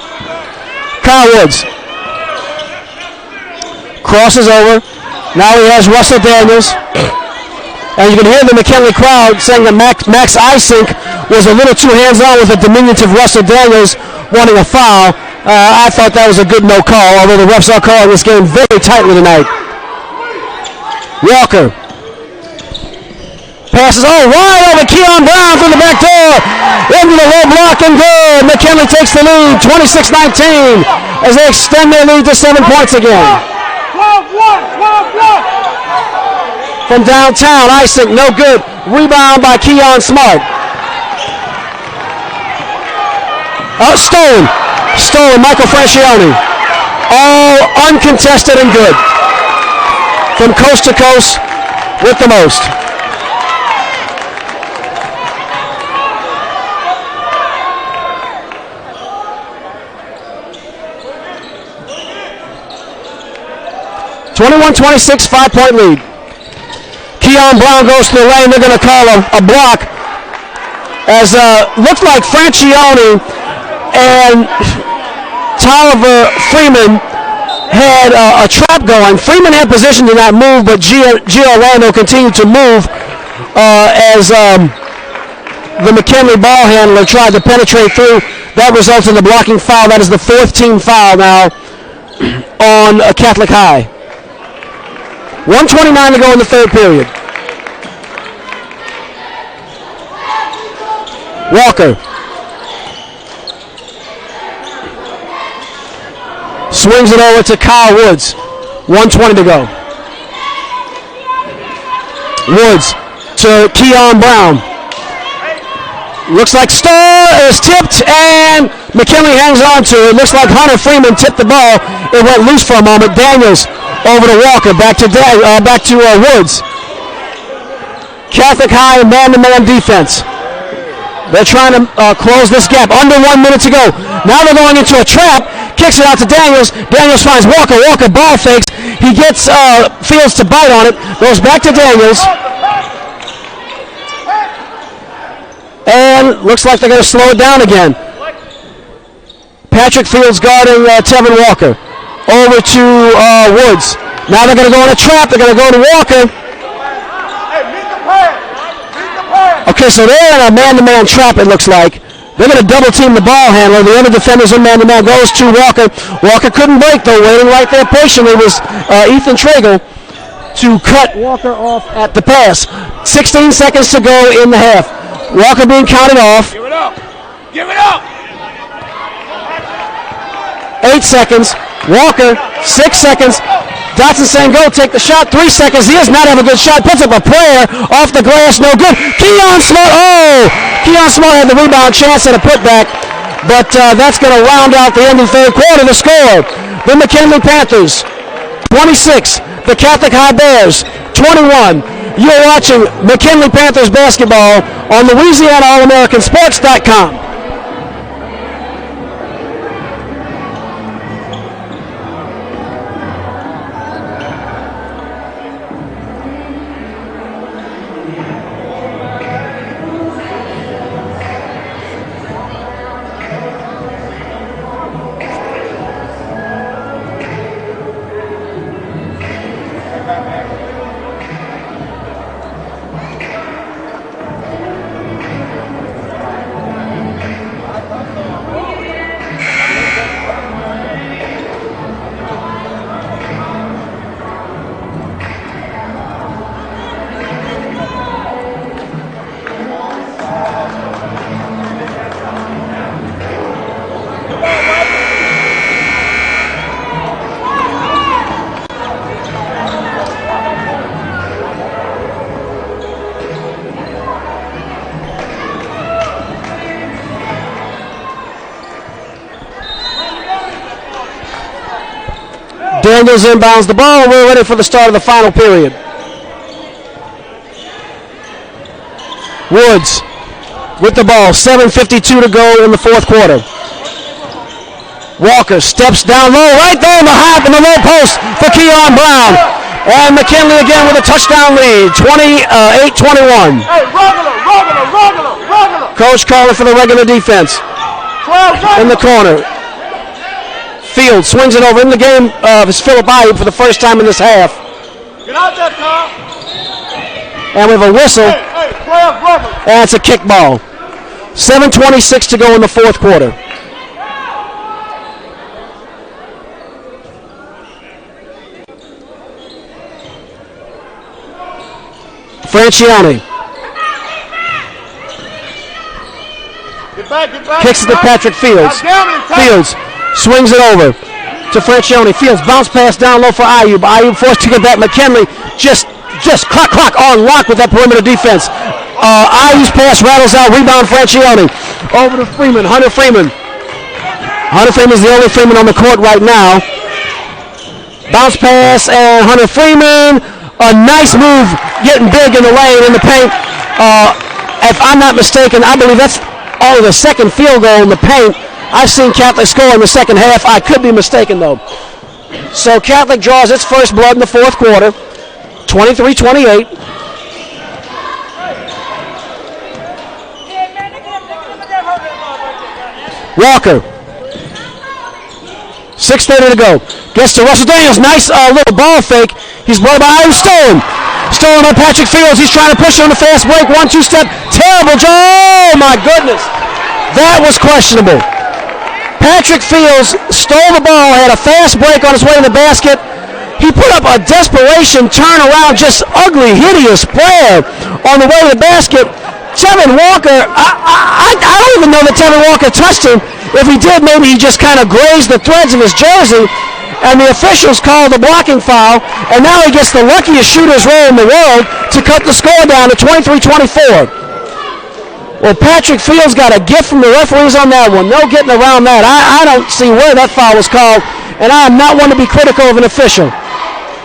Kyle Woods crosses over. Now he has Russell Daniels. And you can hear the McKinley crowd saying that Max Isink was a little too hands-on with a diminutive Russell Daniels wanting a foul. I thought that was a good no call, although the refs are calling this game very tightly tonight. Walker passes wide over Keon Brown from the back door. Into the low block and good. McKinley takes the lead, 26-19, as they extend their lead to 7 points again. 12-1. From downtown, Isaac, no good. Rebound by Keon Smart. Stolen, Michael Francione. All uncontested and good. From coast to coast with the most. (21-26), 5-point lead. Keon Brown goes to the lane. They're going to call a block. As looked like Francione and Tolliver Freeman had a trap going. Freeman had position to not move, but Gio Orlando continued to move as the McKinley ball handler tried to penetrate through. That results in the blocking foul. That is the fourth team foul now on Catholic High. 1:29 to go in the third period. Walker swings it over to Kyle Woods. 1:20 to go. Woods to Keon Brown. Looks like Starr is tipped, and McKinley hangs on to it. Looks like Hunter Freeman tipped the ball. It went loose for a moment. Daniels over to Walker, back to Woods. Catholic High man-to-man defense. They're trying to close this gap. Under 1 minute to go. Now they're going into a trap. Kicks it out to Daniels. Daniels finds Walker. Walker ball fakes. He gets Fields to bite on it. Goes back to Daniels. And looks like they're going to slow it down again. Patrick Fields guarding Tevin Walker. Over to Woods. Now they're going to go in a trap. They're going to go to Walker. Okay, so they're in a man-to-man trap, it looks like. They're going to double-team the ball handler. The other defenders in man-to-man goes to Walker. Walker couldn't break, though. Waiting right there patiently was Ethan Tragle to cut Walker off at the pass. 16 seconds to go in the half. Walker being counted off. Give it up. Give it up. 8 seconds. Walker, 6 seconds. Dotson saying go, take the shot. 3 seconds. He does not have a good shot. Puts up a prayer off the glass. No good. Keon Smart. Keon Smart had the rebound chance at a putback. But that's going to round out the end of the third quarter. The score, the McKinley Panthers, 26. The Catholic High Bears, 21. You're watching McKinley Panthers basketball on LouisianaAllAmericanSports.com. Daniels inbounds the ball. We're ready for the start of the final period. Woods with the ball. 7:52 to go in the fourth quarter. Walker steps down low, right there in the low post for Keon Brown. And McKinley again with a touchdown lead, 28-21. Hey, regular. Coach calling for the regular defense. In the corner. Field swings it over in the game. It's Phillip Ayub for the first time in this half. Get out there, Tom. And we have a whistle. Hey, regular. And it's a kick ball. 7:26 to go in the fourth quarter. Francione Get back. kicks it to Patrick Fields. Fields swings it over to Francione. Fields bounce pass down low for Ayub. Ayub forced to get back. McKinley just clock on lock with that perimeter defense. Ayub's pass rattles out. Rebound Francione. Over to Freeman. Hunter Freeman. Hunter Freeman is the only Freeman on the court right now. Bounce pass and Hunter Freeman. A nice move, getting big in the lane, in the paint. If I'm not mistaken, I believe that's only the second field goal in the paint I've seen Catholic score in the second half. I could be mistaken, though. So Catholic draws its first blood in the fourth quarter, 23-28. Walker. 6:30 to go. Gets to Russell Daniels. Nice little ball fake. He's brought by Ayub. Stolen by Patrick Fields. He's trying to push on the fast break. 1-2 step. Terrible job. Oh, my goodness. That was questionable. Patrick Fields stole the ball, had a fast break on his way to the basket. He put up a desperation turnaround, just ugly, hideous player on the way to the basket. Tevin Walker, I don't even know that Tevin Walker touched him. If he did, maybe he just kind of grazed the threads of his jersey, and the officials called the blocking foul, and now he gets the luckiest shooter's roll in the world to cut the score down to 23-24. Well, Patrick Fields got a gift from the referees on that one. No getting around that. I don't see where that foul was called, and I am not one to be critical of an official.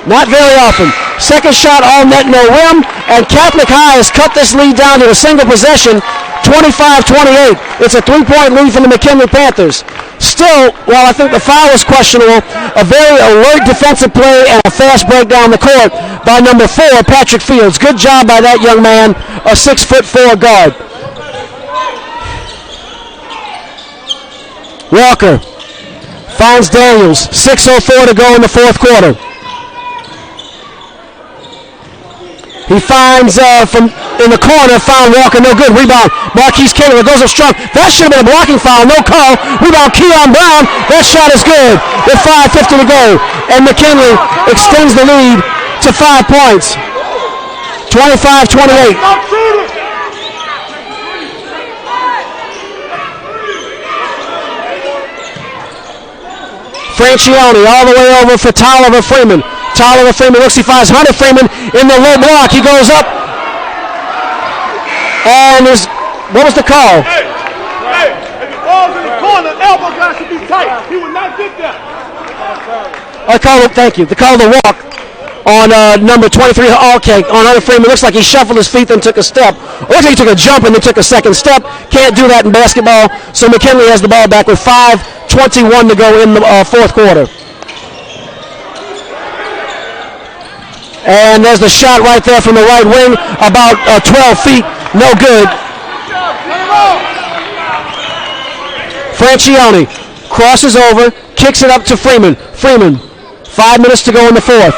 Not very often. Second shot, all net, no rim, and Catholic High has cut this lead down to a single possession, 25-28. It's a 3-point lead for the McKinley Panthers. Still, while I think the foul was questionable, a very alert defensive play and a fast break down the court by number 4, Patrick Fields. Good job by that young man, a 6'4" guard. Walker finds Daniels. 6:04 to go in the fourth quarter. He finds from in the corner, found Walker, no good. Rebound, Marquise Taylor goes up strong. That should have been a blocking foul, no call. Rebound, Keon Brown. That shot is good with 5:50 to go. And McKinley extends the lead to 5 points. 25-28. Francione all the way over for Tolliver Freeman. Tolliver Freeman looks, he finds Hunter Freeman in the low block. He goes up. And what was the call? Hey, if the ball's in the corner, elbow guy should be tight. He would not get there. Thank you. The call the walk on number 23, okay, on Hunter Freeman. Looks like he shuffled his feet and took a step. Looks like he took a jump and then took a second step. Can't do that in basketball. So McKinley has the ball back with 5:21 to go in the fourth quarter. And there's the shot right there from the right wing, about 12 feet, no good. Francione crosses over, kicks it up to Freeman. Freeman, 5 minutes to go in the fourth.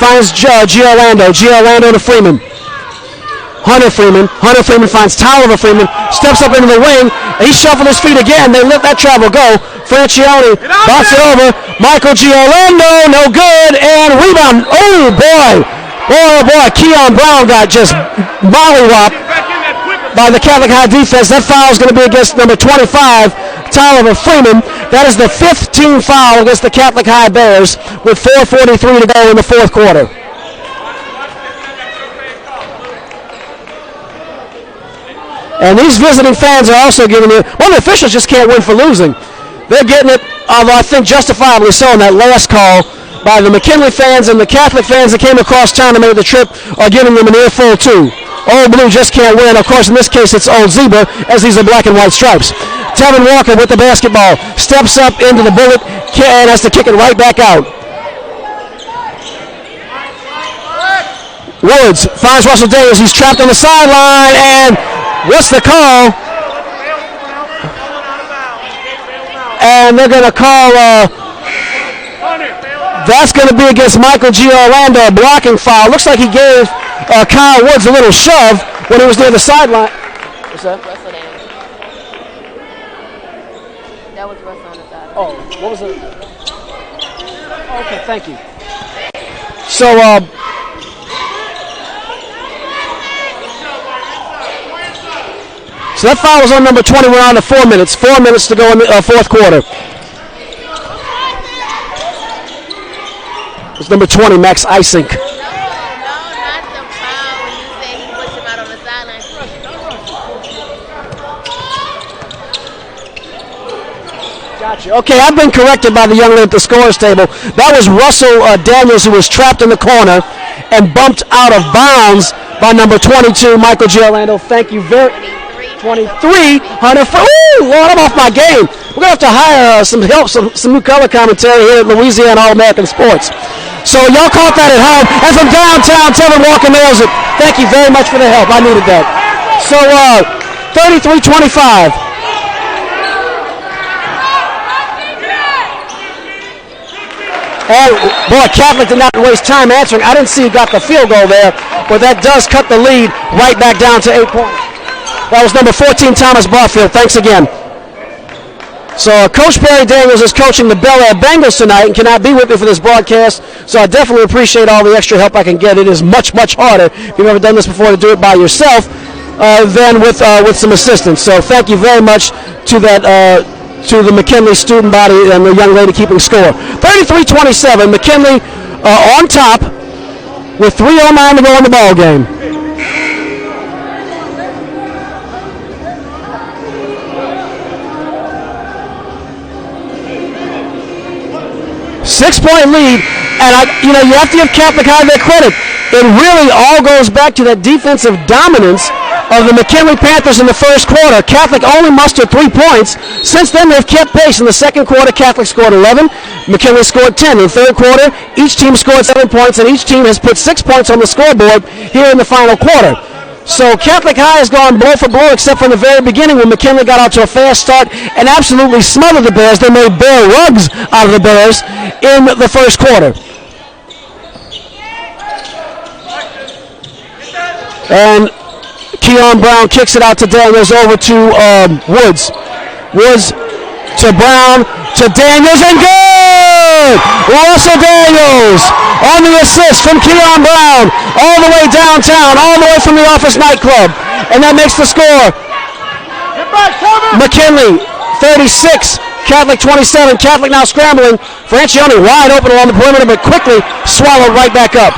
Finds Giolando to Freeman. Hunter Freeman finds Tolliver Freeman, steps up into the wing, and he shuffled his feet again. They let that travel go. Francione bounces it over. Michael Giolando, no good, and rebound. Oh boy, Keon Brown got just mollywopped by the Catholic High defense. That foul is going to be against number 25, Tolliver Freeman. That is the 5th team foul against the Catholic High Bears with 4:43 to go in the fourth quarter. And these visiting fans are also giving it. Well, the officials just can't win for losing. They're getting it, although I think justifiably so, in that last call by the McKinley fans, and the Catholic fans that came across town to make the trip are giving them an earful too. Old Blue just can't win. Of course, in this case, it's Old Zebra, as these are black and white stripes. Tevin Walker with the basketball. Steps up into the bullet and has to kick it right back out. Woods finds Russell Daniels. He's trapped on the sideline, and what's the call? And they're going to call, that's going to be against Michael G. Orlando, a blocking foul. Looks like he gave Kyle Woods a little shove when he was near the sideline. What's that? Russell Daniels. That was Russell on the side. Oh, what was it? Okay, thank you. So, so that foul was on number 20. We're on to 4 minutes. 4 minutes to go in the fourth quarter. It's number 20, Max Isink. No, not the foul when you said he pushed him out on the sideline. Gotcha. Okay, I've been corrected by the young man at the scores table. That was Russell Daniels, who was trapped in the corner and bumped out of bounds by number 22, Michael G. Orlando. Thank you very much. 23, Hunter. Ooh, Lord, I'm off my game. We're going to have to hire some help, some new color commentary here at Louisiana All-American Sports. So y'all caught that at home. And from downtown, Tevin Walker nails it. Thank you very much for the help. I needed that. So 33-25. And, boy, Catholic did not waste time answering. I didn't see who got the field goal there, but that does cut the lead right back down to 8 points. That was number 14, Thomas Barfield. Thanks again. So Coach Barry Daniels is coaching the Bel Air Bengals tonight and cannot be with me for this broadcast, so I definitely appreciate all the extra help I can get. It is much, much harder, if you've ever done this before, to do it by yourself than with some assistance. So thank you very much to that to the McKinley student body and the young lady keeping score. 33-27, McKinley on top with 3:09 to go in the ball game. 6-point lead, and you have to give Catholic High their credit. It really all goes back to that defensive dominance of the McKinley Panthers in the first quarter. Catholic only mustered 3 points. Since then, they've kept pace. In the second quarter, Catholic scored 11. McKinley scored 10. In the third quarter, each team scored 7 points, and each team has put 6 points on the scoreboard here in the final quarter. So Catholic High has gone blow for blow, except from the very beginning when McKinley got out to a fast start and absolutely smothered the Bears. They made bear rugs out of the Bears in the first quarter. And Keon Brown kicks it out to Daniels, over to Woods. Woods to Brown, to Daniels, and good! Russell Daniels on the assist from Keon Brown, all the way downtown, all the way from the Office nightclub. And that makes the score. McKinley, 36, Catholic 27. Catholic now scrambling. Francione wide open along the perimeter, but quickly swallowed right back up.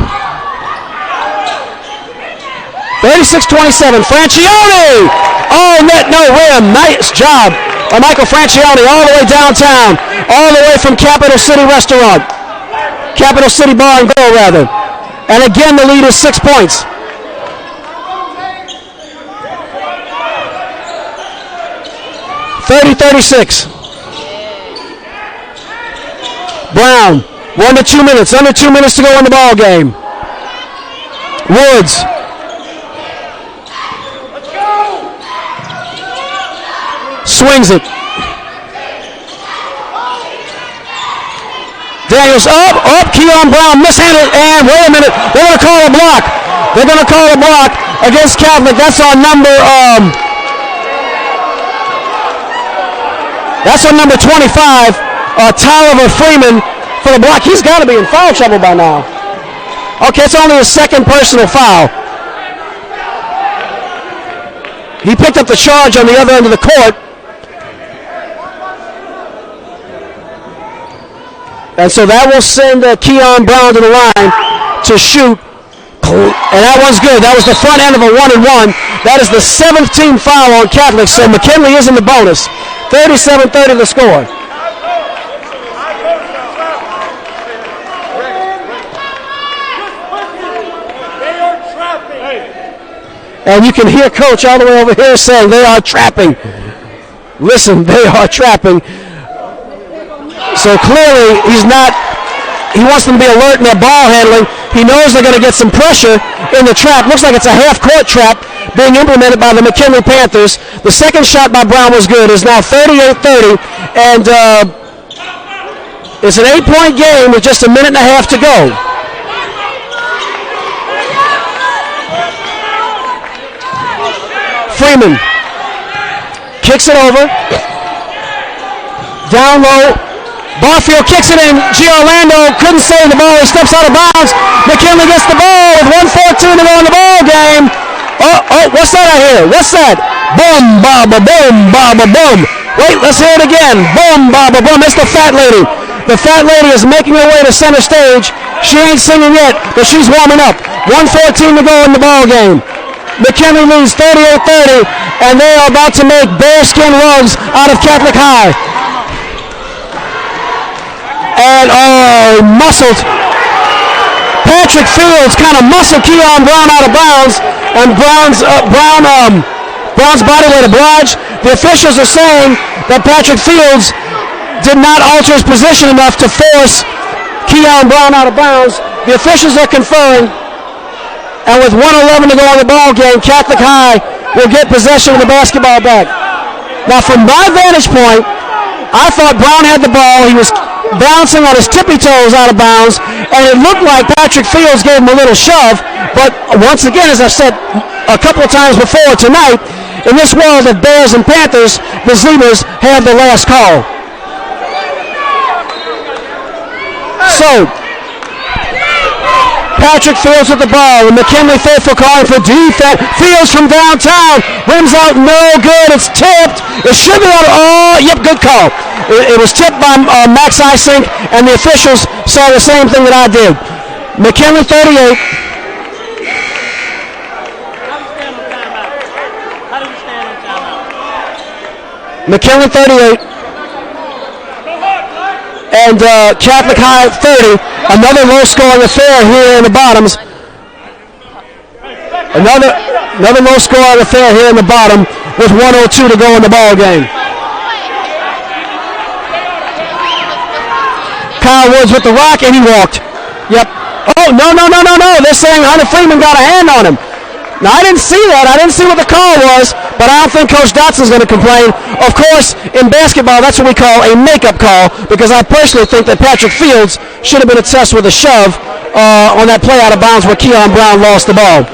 36-27, Francione! Oh, net, no rim. Nice job by Michael Francione, all the way downtown, all the way from Capital City Restaurant. Capital City Bar and Grill, rather. And again, the lead is 6 points. (30-36). Brown, 1 to 2 minutes, under 2 minutes to go in the ball game. Woods. Swings it. Daniels up, Keon Brown mishandled, and wait a minute, they're going to call a block. They're going to call a block against Catholic. That's on number, that's on number 25, Tyler Freeman for the block. He's got to be in foul trouble by now. Okay, it's only his second personal foul. He picked up the charge on the other end of the court. And so that will send Keon Brown to the line to shoot. And that one's good. That was the front end of a 1-and-1. That is the 7th team foul on Catholic. So McKinley is in the bonus. 37-30 the score. And you can hear Coach all the way over here saying they are trapping. Listen, they are trapping. So clearly he wants them to be alert in their ball handling. He knows they're going to get some pressure in the trap. Looks like it's a half-court trap being implemented by the McKinley Panthers. The second shot by Brown was good. It's now 38-30, and it's an 8-point game with just a minute and a half to go. Freeman kicks it over. Down low. Barfield kicks it in. Giorlando couldn't save the ball. He steps out of bounds. McKinley gets the ball with 1:14 to go in the ball game. Oh, what's that I hear? What's that? Boom, baba, boom, baba, boom. Wait, let's hear it again. Boom, baba, boom. It's the fat lady. The fat lady is making her way to center stage. She ain't singing yet, but she's warming up. 1:14 to go in the ball game. McKinley leads 38-30, and they are about to make bearskin rugs out of Catholic High. And muscled. Patrick Fields kind of muscled Keon Brown out of bounds, and Brown's body weight obliged. The officials are saying that Patrick Fields did not alter his position enough to force Keon Brown out of bounds. The officials are conferring. And with 1:11 to go in the ball game, Catholic High will get possession of the basketball back. Now, from my vantage point, I thought Brown had the ball. He was bouncing on his tippy toes out of bounds, and it looked like Patrick Fields gave him a little shove. But once again, as I've said a couple of times before tonight, in this world of Bears and Panthers, the Zebras have the last call. So, Patrick Fields with the ball. The McKinley faithful calling for defense. Fields from downtown. Rims out, no good. It's tipped. It should be out. Oh, yep, good call. It was tipped by Max Isink, and the officials saw the same thing that I did. McKinley 38. McKinley 38. And Catholic High 30. Another low-scoring affair here in the bottoms. Another low-scoring affair here in the bottom with 1:02 to go in the ball game. Kyle Woods with the rock, and he walked. Yep. Oh, no. They're saying Hunter Freeman got a hand on him. Now, I didn't see that. I didn't see what the call was, but I don't think Coach Dotson's going to complain. Of course, in basketball, that's what we call a makeup call, because I personally think that Patrick Fields should have been assessed with a shove on that play out of bounds where Keon Brown lost the ball.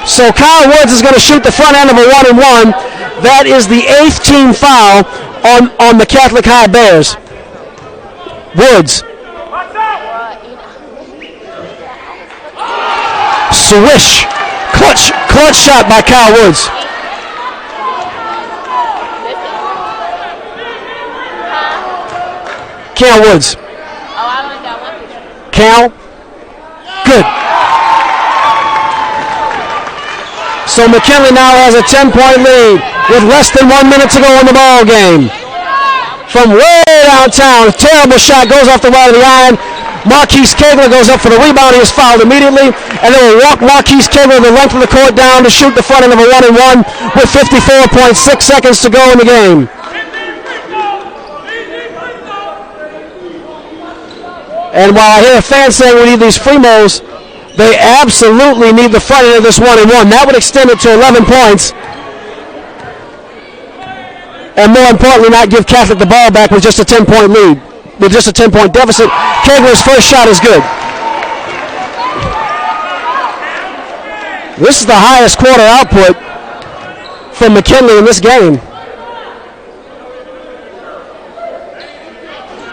So Kyle Woods is going to shoot the front end of a 1-and-1. That is the 8th team foul on the Catholic High Bears. Woods. Swish. Clutch shot by Kyle Woods. Cal Woods. Cal. Good. So McKinley now has a 10-point lead with less than 1 minute to go in the ball game. From way downtown, a terrible shot goes off the right of the iron. Marquise Kegler goes up for the rebound. He is fouled immediately, and they will walk Marquise Kegler the length of the court down to shoot the front end of a 1-and-1 with 54.6 seconds to go in the game. And while I hear a fan saying we need these free throws, they absolutely need the front end of this 1-and-1. That would extend it to 11 points. And more importantly, not give Catholic the ball back with just a 10-point lead. With just a 10-point deficit. Kegler's first shot is good. This is the highest quarter output from McKinley in this game.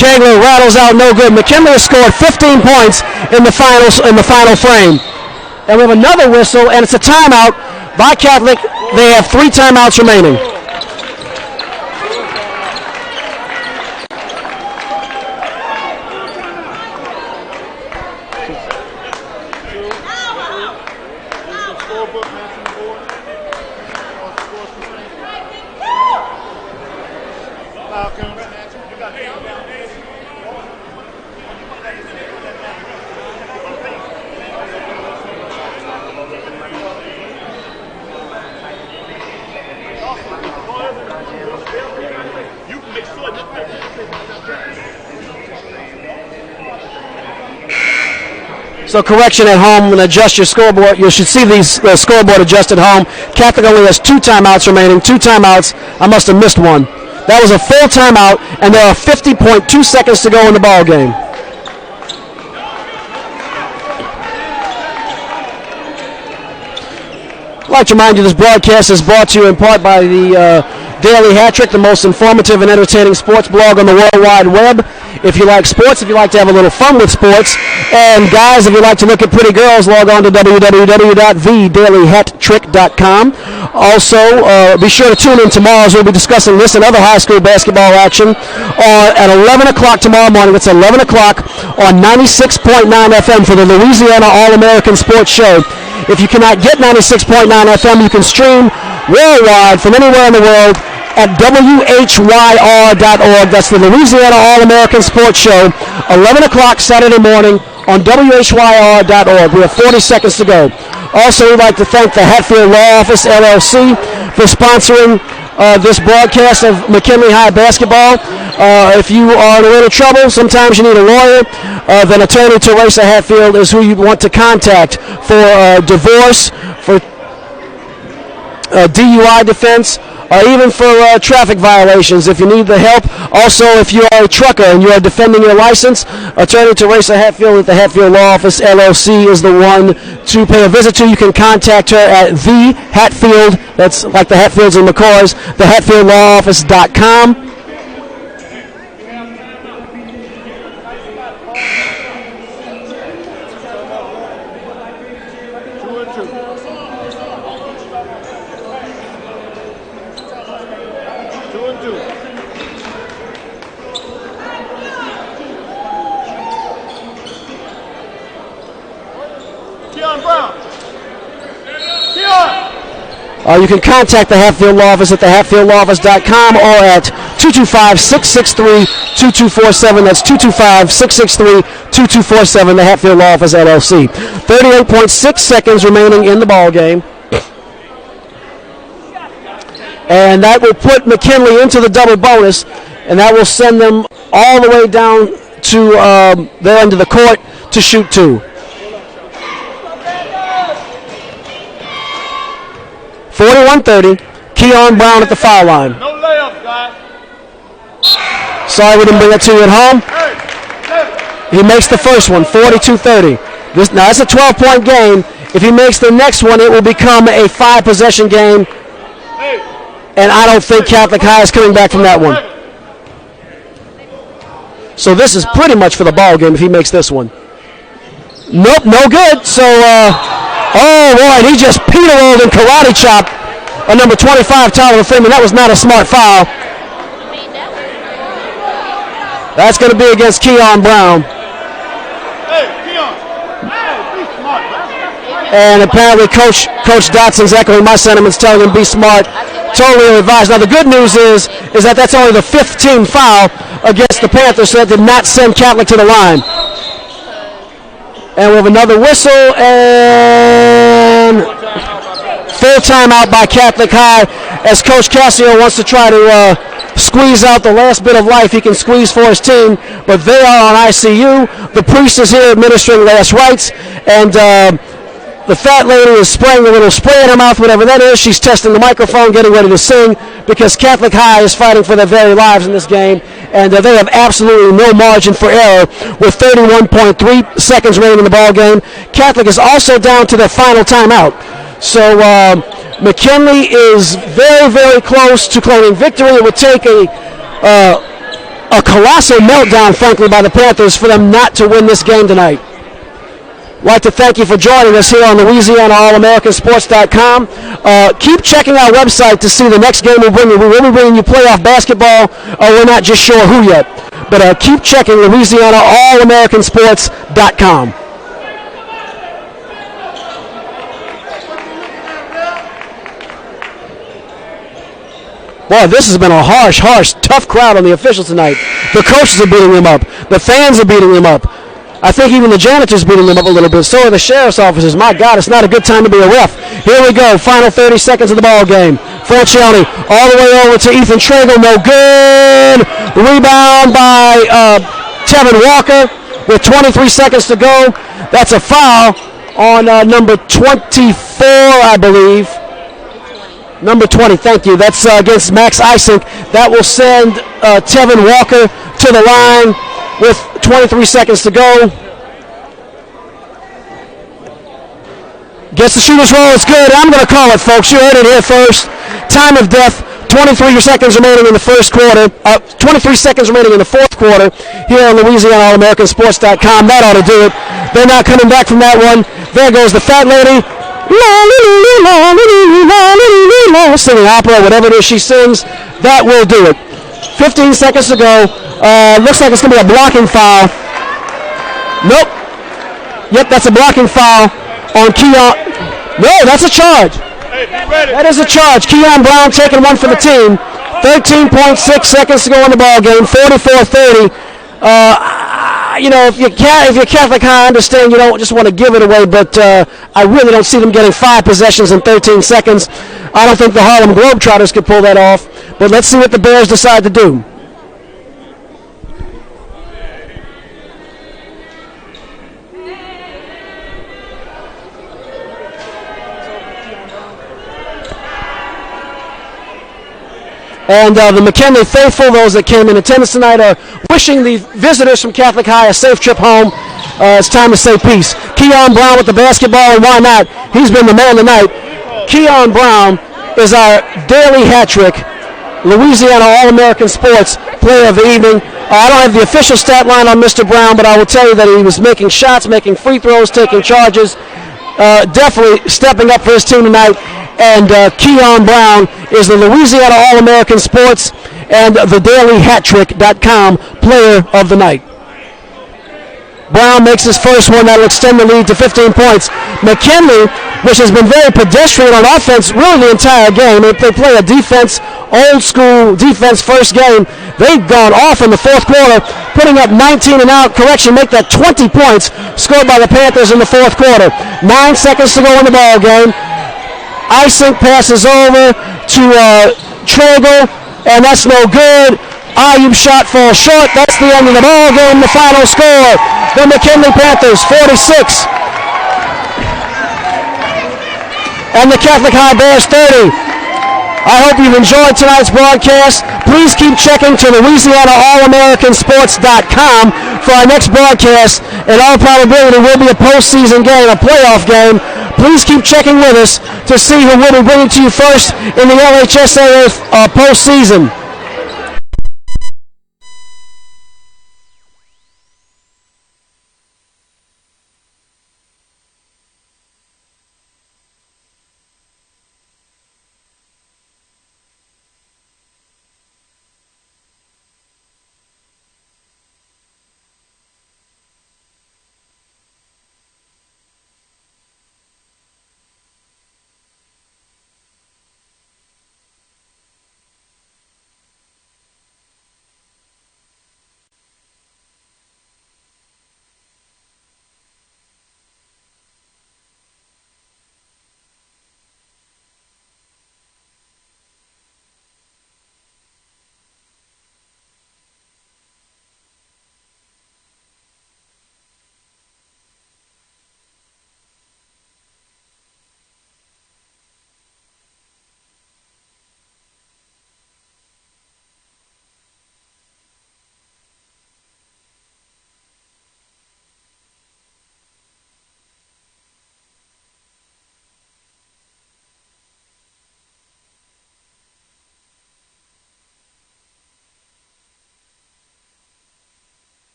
Kegler rattles out no good. McKinley has scored 15 points in the final frame. And we have another whistle, and it's a timeout by Catholic. They have 3 timeouts remaining. So correction at home, and adjust your scoreboard. You should see the scoreboard adjust at home. Catholic only has 2 timeouts remaining. 2 timeouts. I must have missed one. That was a full timeout, and there are 50.2 seconds to go in the ball game. I'd like to remind you this broadcast is brought to you in part by the Daily Hat Trick, the most informative and entertaining sports blog on the World Wide Web. If you like sports, if you like to have a little fun with sports, and guys, if you like to look at pretty girls, log on to www.thedailyhattrick.com. Also, be sure to tune in tomorrow as we'll be discussing this and other high school basketball action at 11 o'clock tomorrow morning. It's 11 o'clock on 96.9 FM for the Louisiana All-American Sports Show. If you cannot get 96.9 FM, you can stream worldwide from anywhere in the world at WHYR.org. That's the Louisiana All-American Sports Show, 11 o'clock Saturday morning on WHYR.org. We have 40 seconds to go. Also, we'd like to thank the Hatfield Law Office, LLC, for sponsoring this broadcast of McKinley High basketball. If you are in a little trouble, sometimes you need a lawyer, then attorney Teresa Hatfield is who you want to contact for divorce, for DUI defense, or even for traffic violations if you need the help. Also, if you are a trucker and you are defending your license, attorney Teresa Hatfield at the Hatfield Law Office, LLC is the one to pay a visit to. You can contact her at the Hatfield, that's like the Hatfields and McCoys, thehatfieldlawoffice.com. You can contact the Hatfield Law Office at thehatfieldlawoffice.com or at 225-663-2247. That's 225-663-2247, the Hatfield Law Office, LLC. 38.6 seconds remaining in the ball game. And that will put McKinley into the double bonus, and that will send them all the way down to their end of the court to shoot 2. 41-30, Keon Brown at the foul line. No layups, guys. Sorry we didn't bring it to you at home. He makes the first one, 42-30. Now that's a 12-point game. If he makes the next one, it will become a 5-possession game. And I don't think Catholic High is coming back from that one. So this is pretty much for the ball game if he makes this one. Nope, no good. So, oh, boy, he just Peter rolled and karate chopped on number 25, Tyler Freeman. That was not a smart foul. That's going to be against Keon Brown. Hey, Keon. Be smart, man. And apparently Coach Dotson's echoing my sentiments, telling him be smart. Totally advised. Now, the good news is that that's only the 5th team foul against the Panthers, so that did not send Catholic to the line. And we have another whistle and full timeout by Catholic High as Coach Cassio wants to try to squeeze out the last bit of life he can squeeze for his team, but they are on ICU. The priest is here administering last rites, and the fat lady is spraying a little spray in her mouth, whatever that is. She's testing the microphone, getting ready to sing, because Catholic High is fighting for their very lives in this game, and they have absolutely no margin for error with 31.3 seconds remaining in the ball game. Catholic is also down to their final timeout. So McKinley is very, very close to claiming victory. It would take a colossal meltdown, frankly, by the Panthers for them not to win this game tonight. I'd like to thank you for joining us here on LouisianaAllAmericanSports.com. Keep checking our website to see the next game we'll bring you. We will be bringing you playoff basketball. We're not just sure who yet. But keep checking LouisianaAllAmericanSports.com. Boy, this has been a harsh, tough crowd on the officials tonight. The coaches are beating them up. The fans are beating them up. I think even the janitors beating them up a little bit. So are the sheriff's officers. My God, it's not a good time to be a ref. Here we go. Final 30 seconds of the ball game. Fortunelli all the way over to Ethan Tragle. No good. Rebound by Tevin Walker. with 23 seconds to go. That's a foul on number 24, I believe. Number 20, thank you. That's against Max Isink. That will send Tevin Walker to the line with 23 seconds to go. Gets the shooter's roll. It's good. I'm going to call it, folks. You heard it here first. Time of death. 23 seconds remaining in the first quarter. 23 seconds remaining in the fourth quarter here on LouisianaAllAmericanSports.com. That ought to do it. They're not coming back from that one. There goes the fat lady. Singing opera, whatever it is she sings. That will do it. 15 seconds to go. Looks like it's going to be a blocking foul. Nope. Yep, that's a blocking foul on Keon. No, that's a charge. That is a charge. Keon Brown taking one for the team. 13.6 seconds to go in the ball game. 44-30. If you're Catholic High, I understand you don't just want to give it away, but I really don't see them getting 5 possessions in 13 seconds. I don't think the Harlem Globetrotters could pull that off, but let's see what the Bears decide to do. And the McKinley faithful, those that came in attendance tonight, are wishing the visitors from Catholic High a safe trip home. It's time to say peace. Keon Brown with the basketball, and why not? He's been the man tonight. Keon Brown is our daily hat trick, Louisiana All-American Sports Player of the Evening. I don't have the official stat line on Mr. Brown, but I will tell you that he was making shots, making free throws, taking charges, definitely stepping up for his team tonight. And Keon Brown is the Louisiana All-American Sports and the DailyHatTrick.com Player of the Night. Brown makes his first one. That'll extend the lead to 15 points. McKinley, which has been very pedestrian on offense really the entire game. If they play a defense, old school defense first game, they've gone off in the fourth quarter, putting up 19 and out. Correction, make that 20 points scored by the Panthers in the fourth quarter. 9 seconds to go in the ball game. Isink passes over to Tragle, and that's no good. Ayub shot falls short. That's the end of the ball game. The final score, the McKinley Panthers 46, and the Catholic High Bears 30. I hope you've enjoyed tonight's broadcast. Please keep checking to LouisianaAllAmericanSports.com for our next broadcast. In all probability, will be a postseason game, a playoff game. Please keep checking with us to see who will be bringing to you first in the LHSAA postseason.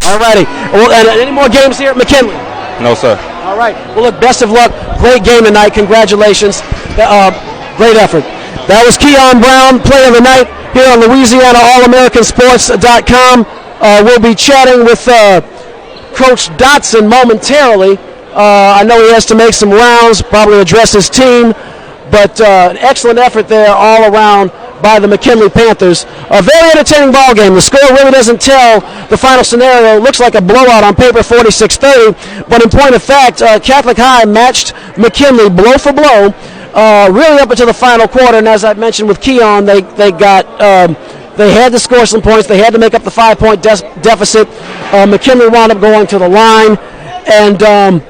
All righty. Well, and any more games here at McKinley? No, sir. All right. Well, look, best of luck. Great game tonight. Congratulations. Great effort. That was Keon Brown, Player of the Night, here on LouisianaAllAmericanSports.com. We'll be chatting with Coach Dotson momentarily. I know he has to make some rounds, probably address his team, but an excellent effort there all around by the McKinley Panthers. A very entertaining ball game. The score really doesn't tell the final scenario. It looks like a blowout on paper, 46-30, but in point of fact, Catholic High matched McKinley blow for blow, really up until the final quarter. And as I mentioned with Keon, they had to score some points. They had to make up the 5-point deficit. McKinley wound up going to the line, and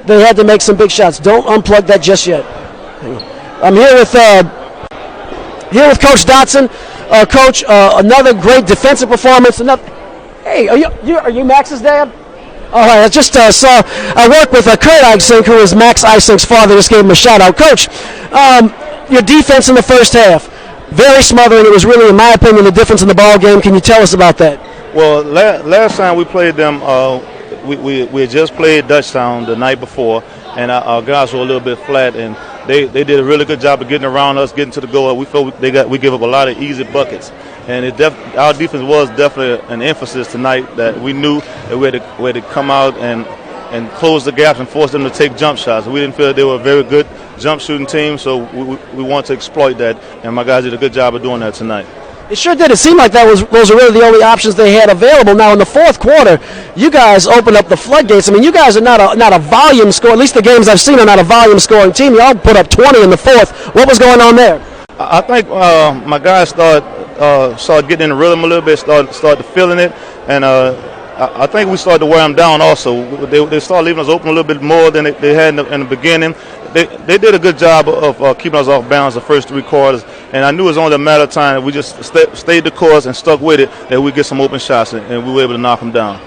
they had to make some big shots. Don't unplug that just yet. I'm here with Coach Dotson. Coach, another great defensive performance. Hey, are you Max's dad? All right, I just saw. I work with Kurt Eisink, who is Max Eisink's father. Just gave him a shout out, Coach. Your defense in the first half, very smothering. It was really, in my opinion, the difference in the ball game. Can you tell us about that? Well, last time we played them, we had just played Dutchtown the night before, and our guys were a little bit flat, and they did a really good job of getting around us, getting to the goal. We felt we give up a lot of easy buckets, and our defense was definitely an emphasis tonight, that we knew that we had to come out and close the gaps and force them to take jump shots. We didn't feel that they were a very good jump shooting team, so we wanted to exploit that, and my guys did a good job of doing that tonight. It sure did. It seemed like those were really the only options they had available. Now, in the fourth quarter, you guys opened up the floodgates. I mean, you guys are not a volume score. At least the games I've seen are not a volume scoring team. You all put up 20 in the fourth. What was going on there? I think my guys started getting in the rhythm a little bit, started feeling it, and I think we started to wear them down also. They started leaving us open a little bit more than they had in the beginning. They did a good job of keeping us off balance the first three quarters, and I knew it was only a matter of time that we just stayed the course and stuck with it, that we get some open shots, and we were able to knock them down.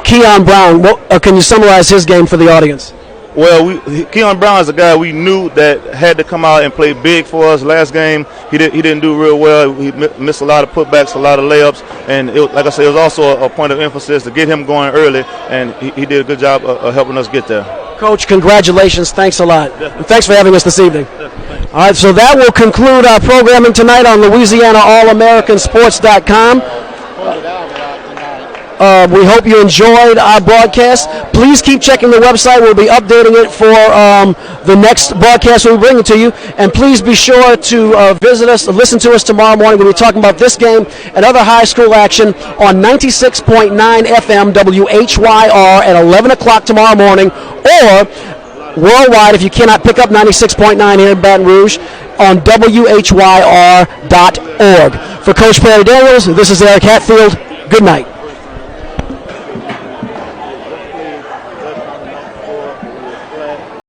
Keon Brown, can you summarize his game for the audience? Well, Keon Brown is a guy we knew that had to come out and play big for us. Last game, he didn't do real well. He missed a lot of putbacks, a lot of layups, and like I said, it was also a point of emphasis to get him going early, and he did a good job of helping us get there. Coach, congratulations. Thanks a lot. And thanks for having us this evening. All right, so that will conclude our programming tonight on LouisianaAllAmericanSports.com. We hope you enjoyed our broadcast. Please keep checking the website. We'll be updating it for the next broadcast we'll be bringing to you. And please be sure to visit us, listen to us tomorrow morning. We'll be talking about this game and other high school action on 96.9 FM WHYR at 11 o'clock tomorrow morning, or worldwide if you cannot pick up 96.9 here in Baton Rouge on WHYR.org. For Coach Perry Daniels, this is Eric Hatfield. Good night.